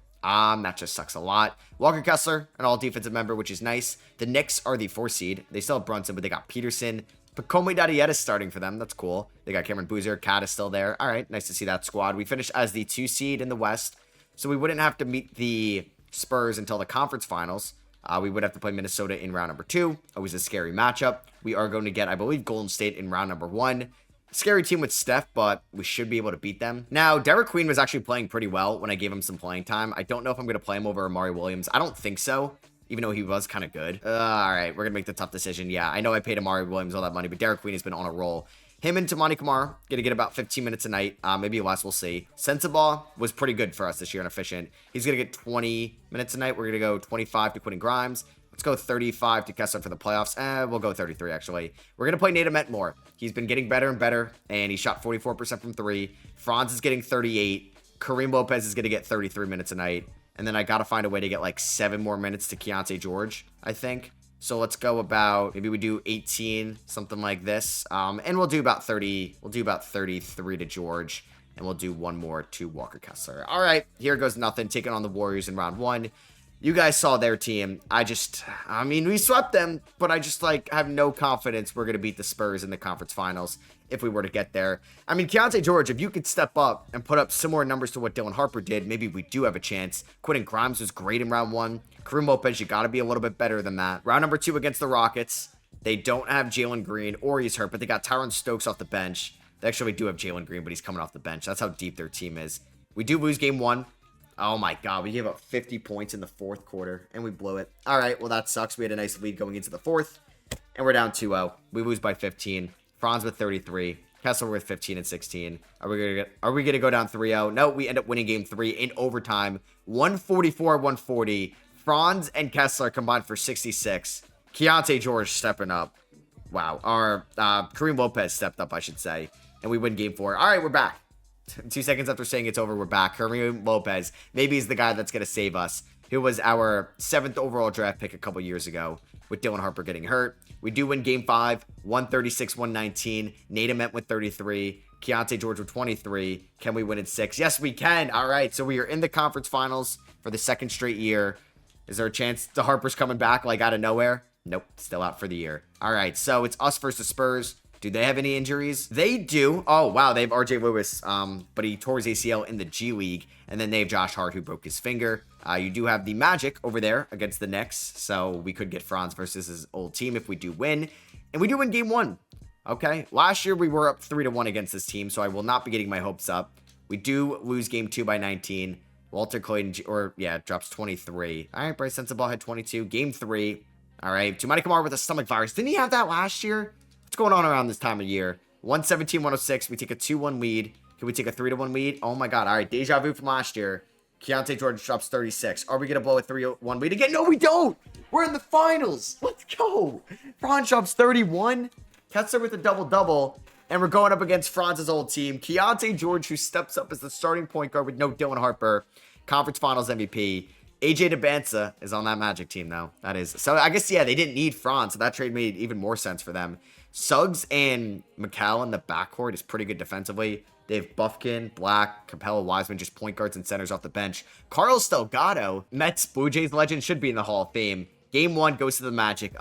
That just sucks a lot. Walker Kessler, an all-defensive member, which is nice. The Knicks are the 4 seed. They still have Brunson, but they got Peterson. Pacome Dadieta is starting for them. That's cool. They got Cameron Boozer. Cat is still there. All right, nice to see that squad. We finished as the 2 seed in the West, so we wouldn't have to meet the Spurs until the conference finals. We would have to play Minnesota in round number 2. Always a scary matchup. We are going to get, I believe, Golden State in round number 1. Scary team with Steph, but we should be able to beat them. Now, Derek Queen was actually playing pretty well when I gave him some playing time. I don't know if I'm going to play him over Amari Williams. I don't think so, even though he was kind of good. All right, we're going to make the tough decision. Yeah, I know I paid Amari Williams all that money, but Derek Queen has been on a roll. Him and Tamani Kamara going to get about 15 minutes a night, maybe less, we'll see. Sensabaugh was pretty good for us this year and efficient. He's going to get 20 minutes a night. We're going to go 25 to Quentin Grimes. Let's go 35 to Kessler for the playoffs. We'll go 33, actually. We're going to play Nate Ament more. He's been getting better and better, and he shot 44% from 3. Franz is getting 38. Kareem Lopez is going to get 33 minutes a night. And then I got to find a way to get like 7 more minutes to Keontae George, I think. So let's go about, maybe we do 18, something like this. And we'll do about 30. We'll do about 33 to George. And we'll do 1 more to Walker Kessler. All right, here goes nothing. Taking on the Warriors in round 1. You guys saw their team. I mean, we swept them, but I just, like, have no confidence we're going to beat the Spurs in the conference finals if we were to get there. I mean, Keontae George, if you could step up and put up similar numbers to what Dylan Harper did, maybe we do have a chance. Quentin Grimes was great in round 1. Kareem Lopez, you got to be a little bit better than that. Round number 2 against the Rockets. They don't have Jalen Green, or he's hurt, but they got Tyron Stokes off the bench. They actually do have Jalen Green, but he's coming off the bench. That's how deep their team is. We do lose game 1. Oh my God, we gave up 50 points in the 4th quarter, and we blew it. All right, well, that sucks. We had a nice lead going into the 4th, and we're down 2-0. We lose by 15. Franz with 33. Kessler with 15 and 16. Are we gonna go down 3-0? No, we end up winning game 3 in overtime. 144-140. Franz and Kessler combined for 66. Keontae George stepping up. Wow. Our Kareem Lopez stepped up, I should say. And we win game 4. All right, we're back. 2 seconds after saying it's over, we're back. Kareem Lopez, maybe he's the guy that's going to save us, who was our 7th overall draft pick a couple years ago, with Dylan Harper getting hurt. We do win game 5, 136-119. Nate Ament with 33. Keontae George with 23. Can we win in 6? Yes, we can. All right, so we are in the conference finals for the 2nd straight year. Is there a chance the Harper's coming back, like, out of nowhere? Nope, still out for the year. All right, so it's us versus Spurs. Do they have any injuries? They do. Oh, wow. They have RJ Lewis, but he tore his ACL in the G League. And then they have Josh Hart, who broke his finger. You do have the Magic over there against the Knicks. So we could get Franz versus his old team if we do win. And we do win game 1. Okay. Last year, we were up 3-1 against this team, so I will not be getting my hopes up. We do lose game 2 by 19. Walter Clayton, drops 23. All right, Bryce Sensabaugh had 22. Game 3. All right. Tamani Kamara with a stomach virus. Didn't he have that last year? What's going on around this time of year? 117-106. We take a 2-1 lead. Can we take a 3-1 lead? Oh my God. All right. Deja vu from last year. Keontae George drops 36. Are we going to blow a 3-1 lead again? No, we don't. We're in the finals. Let's go. Franz drops 31. Kessler with a double-double. And we're going up against Franz's old team. Keontae George, who steps up as the starting point guard with no Dylan Harper. Conference Finals MVP. AJ DeBanza is on that Magic team, though. That is. So I guess, yeah, they didn't need Franz. So that trade made even more sense for them. Suggs and McCall in the backcourt is pretty good defensively. They have Buffkin, Black, Capella, Wiseman, just point guards and centers off the bench. Carlos Delgado, Mets Blue Jays legend, should be in the Hall of Fame. Game 1 goes to the Magic.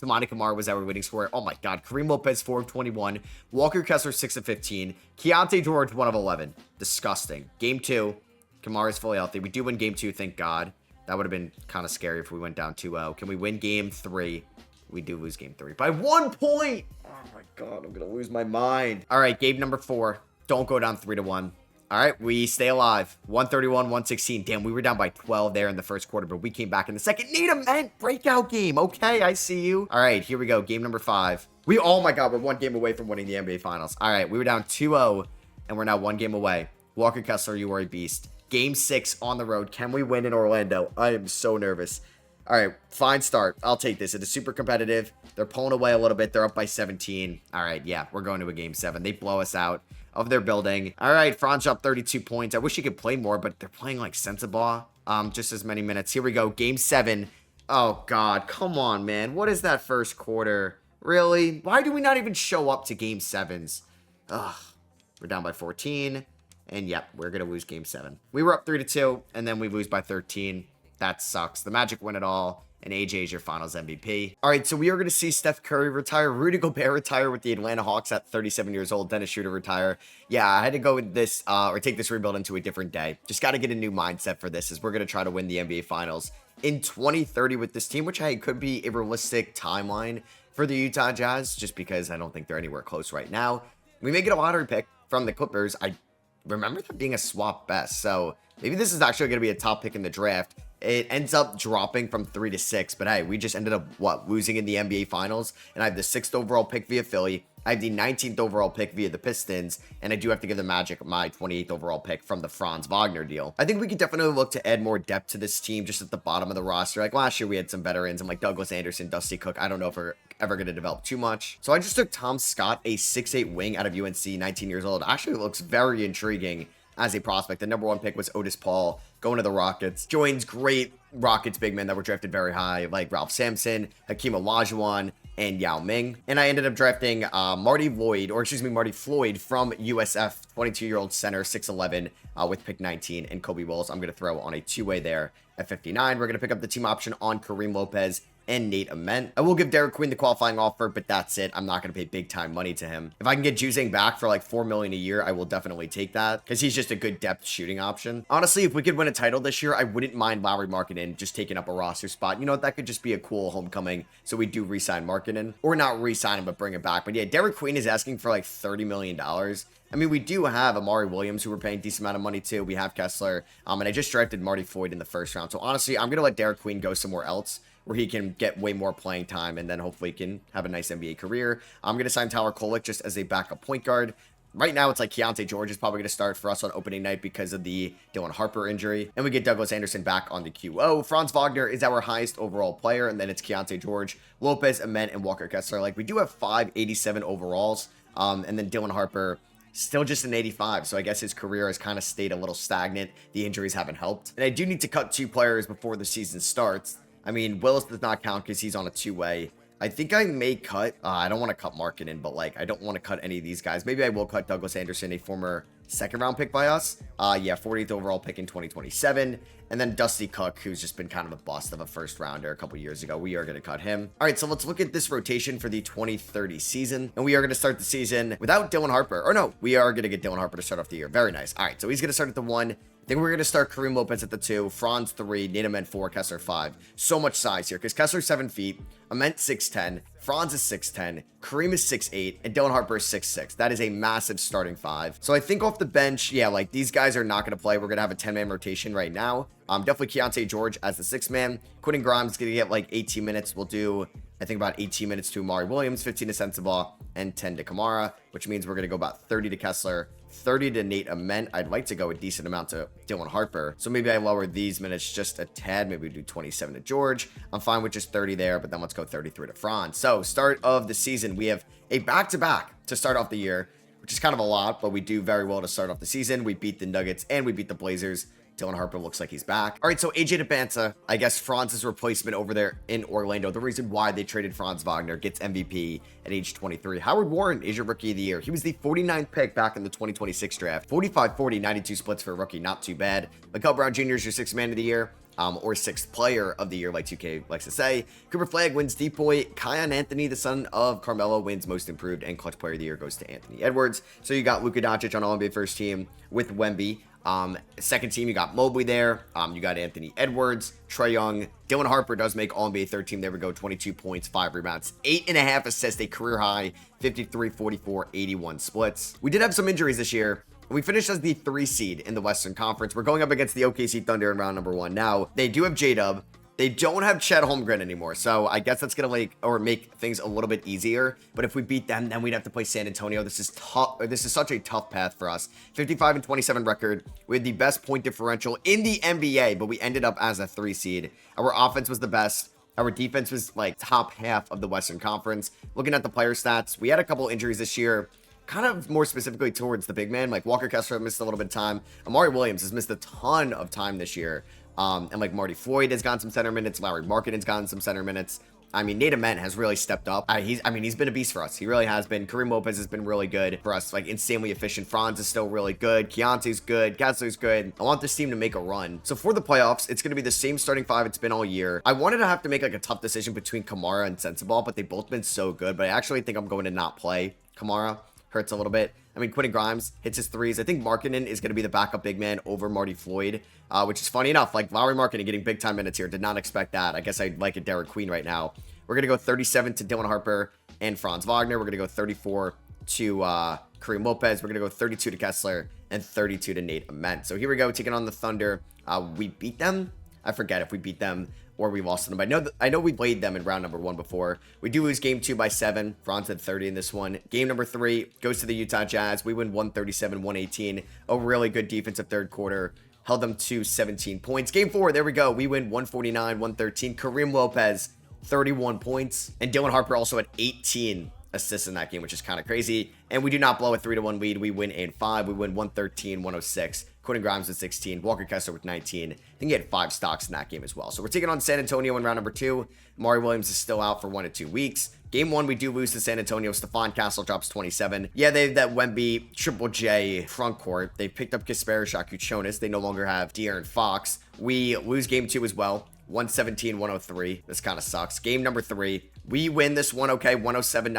Tamani Kamara was our winning scorer. Oh my God. Kareem Lopez, 4 of 21. Walker Kessler, 6 of 15. Keontae George, 1 of 11. Disgusting. Game 2. Kamara's fully healthy. We do win game 2, thank God. That would have been kind of scary if we went down 2-0. Can we win game 3? We do lose game 3 by 1 point. Oh my God, I'm going to lose my mind. All right, game number 4. Don't go down 3-1. All right, we stay alive. 131-116. Damn, we were down by 12 there in the first quarter, but we came back in the second. Need a man breakout game. Okay, I see you. All right, here we go. Game number 5. Oh my God, we're 1 game away from winning the NBA Finals. All right, we were down 2-0, and we're now 1 game away. Walker Kessler, you are a beast. Game 6 on the road. Can we win in Orlando? I am so nervous. All right, fine start. I'll take this. It is super competitive. They're pulling away a little bit. They're up by 17. All right, yeah, we're going to a game 7. They blow us out of their building. All right, Franz up 32 points. I wish he could play more, but they're playing like sensible. Just as many minutes. Here we go. Game 7. Oh, God. Come on, man. What is that first quarter? Really? Why do we not even show up to game 7s? Ugh. We're down by 14. And yep, we're going to lose game 7. We were up 3-2, and then we lose by 13. That sucks. The Magic win it all, and AJ is your finals MVP. All right, so we are going to see Steph Curry retire, Rudy Gobert retire with the Atlanta Hawks at 37 years old, Dennis Schroeder retire. Yeah, I had to go with this, or take this rebuild into a different day. Just got to get a new mindset for this, as we're going to try to win the NBA Finals in 2030 with this team, which, hey, could be a realistic timeline for the Utah Jazz, just because I don't think they're anywhere close right now. We may get a lottery pick from the Clippers. I remember that being a swap best, so maybe this is actually going to be a top pick in the draft. It ends up dropping from 3 to 6, but hey, we just ended up, losing in the NBA Finals, and I have the 6th overall pick via Philly. I have the 19th overall pick via the Pistons, and I do have to give the Magic my 28th overall pick from the Franz Wagner deal. I think we could definitely look to add more depth to this team just at the bottom of the roster. Like last year, we had some veterans, and like Douglas Anderson, Dusty Cook. I don't know if we're ever going to develop too much. So I just took Tom Scott, a 6'8 wing out of UNC, 19 years old. Actually looks very intriguing as a prospect. The number 1 pick was Otis Paul, going to the Rockets. Joins great Rockets big men that were drafted very high, like Ralph Sampson, Hakeem Olajuwon, and Yao Ming. And I ended up drafting Marty Floyd from USF, 22-year-old center, 6'11", with pick 19, and Kobe Willis. I'm going to throw on a 2-way there at 59. We're going to pick up the team option on Kareem Lopez and Nate Ament. I will give Derek Queen the qualifying offer, but that's it. I'm not going to pay big time money to him. If I can get Juzang back for like $4 million a year, I will definitely take that, because he's just a good depth shooting option. Honestly, if we could win a title this year, I wouldn't mind Lauri Markkanen just taking up a roster spot. You know, that could just be a cool homecoming. So we do re-sign Markkanen, or not re-sign him, but bring him back. But yeah, Derek Queen is asking for like $30 million. I mean, we do have Amari Williams, who we're paying a decent amount of money to. We have Kessler, and I just drafted Marty Floyd in the first round. So honestly, I'm going to let Derek Queen go somewhere else, where he can get way more playing time, and then hopefully can have a nice NBA career. I'm going to sign Tyler Kolek just as a backup point guard. Right now, it's like Keontae George is probably going to start for us on opening night because of the Dylan Harper injury. And we get Douglas Anderson back on the QO. Franz Wagner is our highest overall player, and then it's Keontae George, Lopez, Ament, and Walker Kessler. Like, we do have 587 overalls, and then Dylan Harper still just an 85, so I guess his career has kind of stayed a little stagnant. The injuries haven't helped. And I do need to cut 2 players before the season starts. I mean, Willis does not count because he's on a 2-way. I think I may cut, I don't want to cut Markkanen, but like, I don't want to cut any of these guys. Maybe I will cut Douglas Anderson, a former 2nd round pick by us. Yeah, 40th overall pick in 2027. And then Dusty Cook, who's just been kind of a bust of a 1st rounder a couple years ago. We are going to cut him. All right, so let's look at this rotation for the 2030 season. And we are going to start the season without Dylan Harper. Or no, we are going to get Dylan Harper to start off the year. Very nice. All right, so he's going to start at the 1. I think we're going to start Kareem Lopez at the 2, Franz 3, Nate Ament 4, Kessler 5. So much size here, because Kessler's 7 feet, Ament 6'10", Franz is 6'10", Kareem is 6'8", and Dylan Harper is 6'6". That is a massive starting 5. So I think off the bench, yeah, like these guys are not going to play. We're going to have a 10-man rotation right now. Definitely Keontae George as the 6th man. Quentin Grimes is going to get like 18 minutes. We'll do, I think, about 18 minutes to Amari Williams, 15 to Sensabaugh, and 10 to Kamara, which means we're going to go about 30 to Kessler, 30 to Nate Ament. I'd like to go a decent amount to Dylan Harper. So maybe I lower these minutes just a tad. Maybe we do 27 to George. I'm fine with just 30 there, but then let's go 33 to Franz. So start of the season, we have a back-to-back to start off the year, which is kind of a lot, but we do very well to start off the season. We beat the Nuggets and we beat the Blazers. Dylan Harper looks like he's back. All right, so AJ DeBanza, I guess Franz's replacement over there in Orlando. The reason why they traded Franz Wagner, gets MVP at age 23. Howard Warren is your rookie of the year. He was the 49th pick back in the 2026 draft. 45-40, 92 splits for a rookie, not too bad. Mikael Brown Jr. is your 6th man of the year. or 6th player of the year, like 2K likes to say. Cooper Flag wins Deep Boy. Kion Anthony, the son of Carmelo, wins Most Improved, and Clutch Player of the Year goes to Anthony Edwards. So you got Luka Doncic on All-NBA first team with Wemby. Second team, you got Mobley there. You got Anthony Edwards, Trae Young. Dylan Harper does make All-NBA third team. There we go. 22 points, 5 rebounds, 8.5 assists, a career high, 53, 44, 81 splits. We did have some injuries this year. We finished as the 3 seed in the Western Conference. We're going up against the OKC Thunder in round number 1. Now, they do have J-Dub. They don't have Chet Holmgren anymore, so I guess that's going to make things a little bit easier. But if we beat them, then we'd have to play San Antonio. This is tough. This is such a tough path for us. 55-27 record. We had the best point differential in the NBA, but we ended up as a 3 seed. Our offense was the best. Our defense was like top half of the Western Conference. Looking at the player stats, we had a couple injuries this year. Kind of more specifically towards the big man, like Walker Kessler missed a little bit of time. Amari Williams has missed a ton of time this year. And like Marty Floyd has gotten some center minutes. Larry Markkanen's gotten some center minutes. I mean, Nate Ament has really stepped up. He's been a beast for us. He really has been. Kareem Lopez has been really good for us, like insanely efficient. Franz is still really good. Keontae's good. Kessler's good. I want this team to make a run. So for the playoffs, it's going to be the same starting 5 it's been all year. I wanted to have to make like a tough decision between Kamara and Sensabaugh, but they've both been so good. But I actually think I'm going to not play Kamara. Hurts a little bit. I mean, Quentin Grimes hits his threes. I think Markkanen is going to be the backup big man over Marty Floyd, which is funny enough. Like, Larry Markkanen getting big time minutes here. Did not expect that. I guess I'd like a Derek Queen right now. We're going to go 37 to Dylan Harper and Franz Wagner. We're going to go 34 to Kareem Lopez. We're going to go 32 to Kessler and 32 to Nate Ament. So here we go, taking on the Thunder. We beat them. I forget if we beat them or we lost to them. I know we played them in round number 1 before. We do lose game 2 by 7. Franz had 30 in this one. Game number 3 goes to the Utah Jazz. We win 137-118. A really good defensive third quarter. Held them to 17 points. Game 4, there we go. We win 149-113. Kareem Lopez, 31 points. And Dylan Harper also had 18 assists in that game, which is kind of crazy. And we do not blow a 3-1 lead. We win 8-5. We win 113-106. Quentin Grimes with 16. Walker Kessler with 19. I think he had 5 stocks in that game as well. So we're taking on San Antonio in round number 2. Amari Williams is still out for 1 to 2 weeks. Game 1, we do lose to San Antonio. Stephon Castle drops 27. Yeah, they have that Wemby, Triple J front court. They picked up Kasparov, Shakuchonis. They no longer have De'Aaron Fox. We lose game 2 as well. 117-103. This kind of sucks. Game number 3. We win this one, okay. 107-96.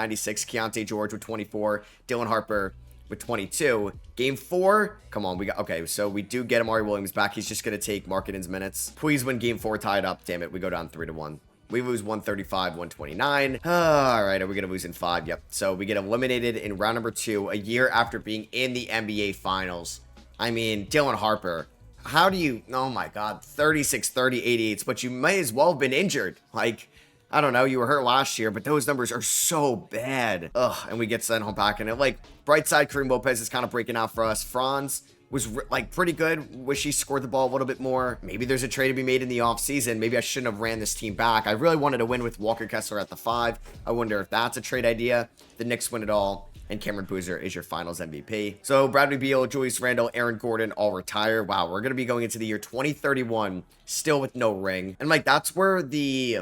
Keontae George with 24. Dylan Harper with 22. Game 4. Come on, okay, so we do get Amari Williams back. He's just going to take Markkanen's minutes. Please win game 4, tie it up. Damn it, we go down 3-1. We lose 135-129. All right, are we going to lose in 5? Yep. So we get eliminated in round number 2 a year after being in the NBA Finals. I mean, Dylan Harper. How do you... Oh, my God. 36, 30, 88s. But you may as well have been injured. Like, I don't know. You were hurt last year, but those numbers are so bad. Ugh, and we get sent home back. And, like, bright side, Kareem Lopez is kind of breaking out for us. Franz was, like, pretty good. Wish he scored the ball a little bit more. Maybe there's a trade to be made in the offseason. Maybe I shouldn't have ran this team back. I really wanted to win with Walker Kessler at the 5. I wonder if that's a trade idea. The Knicks win it all. And Cameron Boozer is your finals MVP. So Bradley Beal, Julius Randle, Aaron Gordon all retire. Wow, we're going to be going into the year 2031 still with no ring. And like that's where the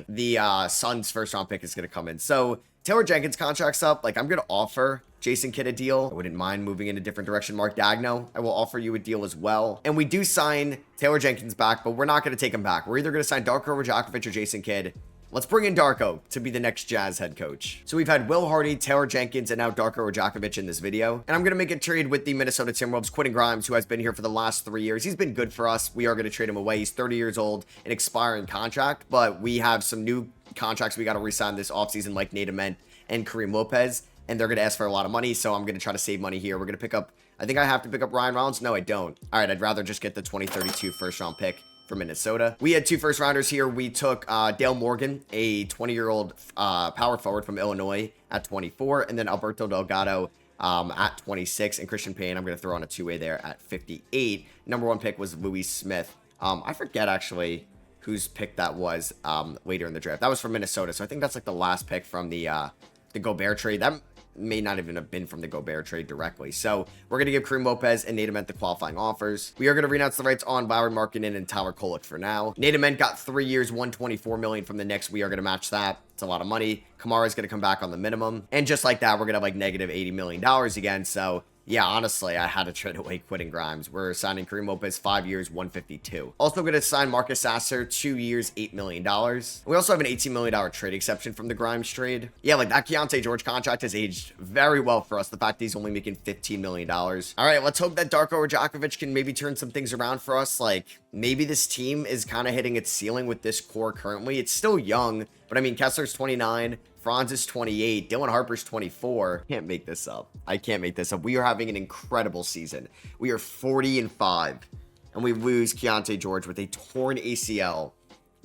Suns first round pick is going to come in. So Taylor Jenkins contract's up. Like I'm going to offer Jason Kidd a deal. I wouldn't mind moving in a different direction. Mark Daigneault, I will offer you a deal as well. And we do sign Taylor Jenkins back, but we're not going to take him back. We're either going to sign Darko Rajakovic or Jason Kidd. Let's bring in Darko to be the next Jazz head coach. So we've had Will Hardy, Taylor Jenkins, and now Darko Rajakovic in this video. And I'm going to make a trade with the Minnesota Timberwolves, Quentin Grimes, who has been here for the last 3 years. He's been good for us. We are going to trade him away. He's 30 years old, an expiring contract, but we have some new contracts we got to re-sign this offseason like Nate Ament and Kareem Lopez, and they're going to ask for a lot of money, so I'm going to try to save money here. We're going to pick up, I think I have to pick up Ryan Rollins. No, I don't. All right, I'd rather just get the 2032 first round pick for Minnesota. We had 2 first rounders here. We took Dale Morgan, a 20-year-old power forward from Illinois at 24, and then Alberto Delgado at 26, and Christian Payne, I'm going to throw on a 2-way there at 58. Number 1 pick was Louis Smith. I forget actually whose pick that was later in the draft. That was from Minnesota, so I think that's like the last pick from the Gobert trade. That may not even have been from the Gobert trade directly. So we're going to give Kareem Lopez and Nate Ament the qualifying offers. We are going to renounce the rights on Larry Markkanen and Tyler Kolek for now. Nate Ament got 3 years, $124 million from the Knicks. We are going to match that. It's a lot of money. Kamara is going to come back on the minimum. And just like that, we're going to have like negative $80 million again. So Yeah, honestly, I had to trade away Quentin Grimes. We're signing Kareem Lopez 5 years, 152. Also going to sign Marcus Sasser 2 years, $8 million. We also have an $18 million trade exception from the Grimes trade. Yeah, like that Keontae George contract has aged very well for us. The fact that he's only making $15 million. All right, let's hope that Darko Rajakovic can maybe turn some things around for us. Like, maybe this team is kind of hitting its ceiling with this core currently. It's still young, but I mean, Kessler's 29. Franz is 28. Dylan Harper's 24. Can't make this up. I can't make this up. We are having an incredible season. We are 40-5, and we lose Keontae George with a torn ACL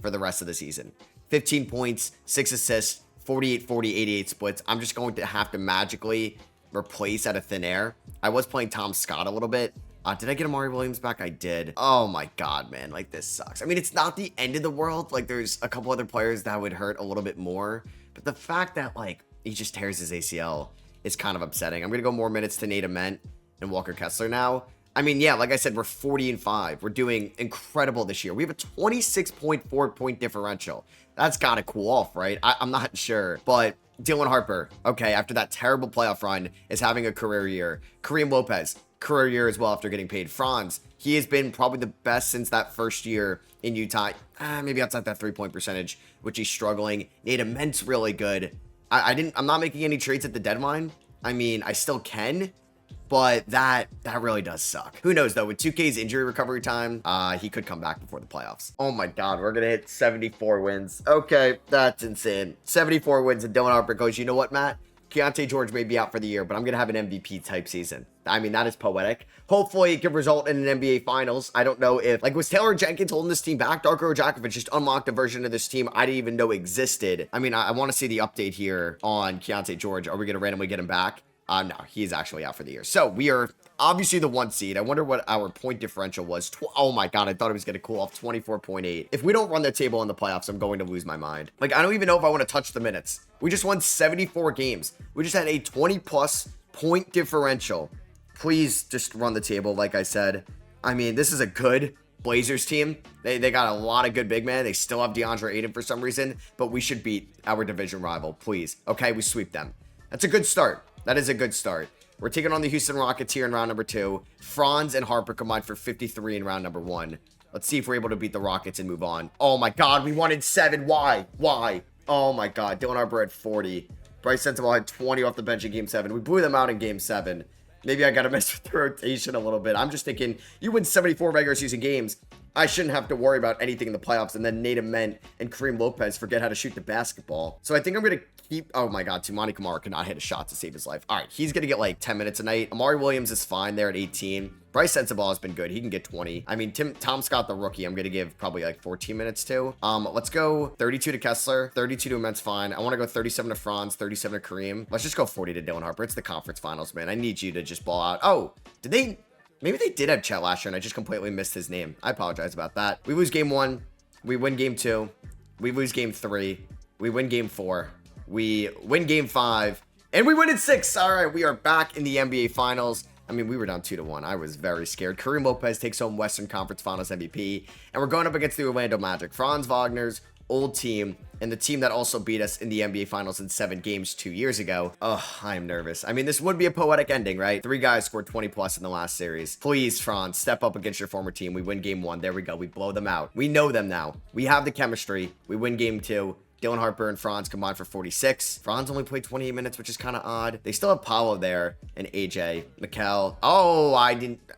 for the rest of the season. 15 points, 6 assists, 48-40, 88 splits. I'm just going to have to magically replace out of thin air. I was playing Tom Scott a little bit. Did I get Amari Williams back? I did. Oh my God, man. Like, this sucks. I mean, it's not the end of the world. Like, there's a couple other players that would hurt a little bit more. But the fact that, like, he just tears his ACL is kind of upsetting. I'm going to go more minutes to Nate Ament and Walker Kessler now. I mean, yeah, like I said, we're 40-5. We're doing incredible this year. We have a 26.4 point differential. That's got to cool off, right? I'm not sure. But Dylan Harper, okay, after that terrible playoff run, is having a career year. Kareem Lopez, career year as well after getting paid. Franz, he has been probably the best since that first year in Utah. Maybe outside that 3-point percentage, which he's struggling. Nate Ament's really good. I'm not making any trades at the deadline. I mean, I still can, but that really does suck. Who knows though? With 2K's injury recovery time, he could come back before the playoffs. Oh my God, we're gonna hit 74 wins. Okay, that's insane. 74 wins, and Dylan Harper goes, you know what, Matt? Keontae George may be out for the year, but I'm going to have an MVP type season. I mean, that is poetic. Hopefully, it can result in an NBA Finals. I don't know if, like, was Taylor Jenkins holding this team back? Darko Rajakovic just unlocked a version of this team I didn't even know existed. I mean, I want to see the update here on Keontae George. Are we going to randomly get him back? No, he's actually out for the year. So, we are obviously the 1 seed. I wonder what our point differential was. Oh my God, I thought it was going to cool off 24.8. If we don't run the table in the playoffs, I'm going to lose my mind. Like, I don't even know if I want to touch the minutes. We just won 74 games. We just had a 20+ point differential. Please just run the table, like I said. I mean, this is a good Blazers team. They got a lot of good big men. They still have DeAndre Ayton for some reason, but we should beat our division rival, please. Okay, we sweep them. That's a good start. That is a good start. We're taking on the Houston Rockets here in round number 2. Franz and Harper combined for 53 in round number 1. Let's see if we're able to beat the Rockets and move on. Oh my God, we won in 7. Why? Oh my God, Dylan Harper had 40. Bryce Sensabaugh had 20 off the bench in game 7. We blew them out in game 7. Maybe I got to mess with the rotation a little bit. I'm just thinking, you win 74 regular season games, I shouldn't have to worry about anything in the playoffs. And then Nate Ament and Kareem Lopez forget how to shoot the basketball. So I think I'm going to keep... Oh my God, Tumani Kamara cannot hit a shot to save his life. All right, he's going to get like 10 minutes a night. Amari Williams is fine there at 18. Bryce Sensabaugh has been good. He can get 20. I mean, Tom Scott, the rookie, I'm going to give probably like 14 minutes to. Let's go 32 to Kessler, 32 to Ament's fine. I want to go 37 to Franz, 37 to Kareem. Let's just go 40 to Dylan Harper. It's the conference finals, man. I need you to just ball out. Oh, did they... Maybe they did have Chet last year, and I just completely missed his name. I apologize about that. We lose game 1. We win game 2. We lose game 3. We win game 4. We win game 5. And we win in 6. All right, we are back in the NBA Finals. I mean, we were down 2-1. I was very scared. Kareem Lopez takes home Western Conference Finals MVP. And we're going up against the Orlando Magic. Franz Wagner's old team, and the team that also beat us in the NBA Finals in 7 games 2 years ago. Oh, I am nervous. I mean, this would be a poetic ending, right? 3 guys scored 20+ in the last series. Please, Franz, step up against your former team. We win game 1. There we go. We blow them out. We know them now. We have the chemistry. We win game 2. Dylan Harper and Franz combined for 46. Franz only played 28 minutes, which is kind of odd. They still have Paolo there and AJ. Mikel. Oh,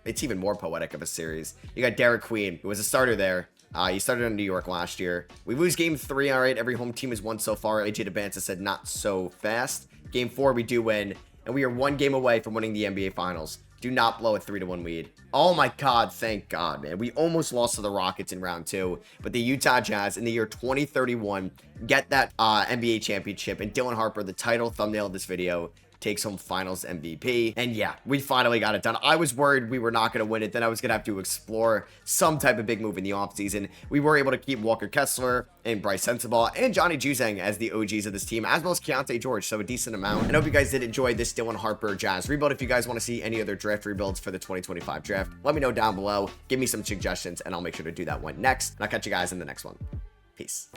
it's even more poetic of a series. You got Derek Queen, who was a starter there. He started in New York last year. We lose game 3. All right, every home team has won so far. AJ DeBanza said not so fast. Game 4, we do win, and we are 1 game away from winning the NBA Finals. Do not blow a 3-1 lead. Oh my God, thank God, man. We almost lost to the Rockets in round 2, but the Utah Jazz in the year 2031 get that NBA championship, and Dylan Harper, the title thumbnail of this video, takes home finals MVP. And yeah, we finally got it done. I was worried we were not going to win it. Then I was going to have to explore some type of big move in the offseason. We were able to keep Walker Kessler and Bryce Sensabaugh and Johnny Juzang as the OGs of this team, as well as Keontae George. So a decent amount. And I hope you guys did enjoy this Dylan Harper Jazz rebuild. If you guys want to see any other draft rebuilds for the 2025 draft, let me know down below. Give me some suggestions and I'll make sure to do that one next. And I'll catch you guys in the next one. Peace.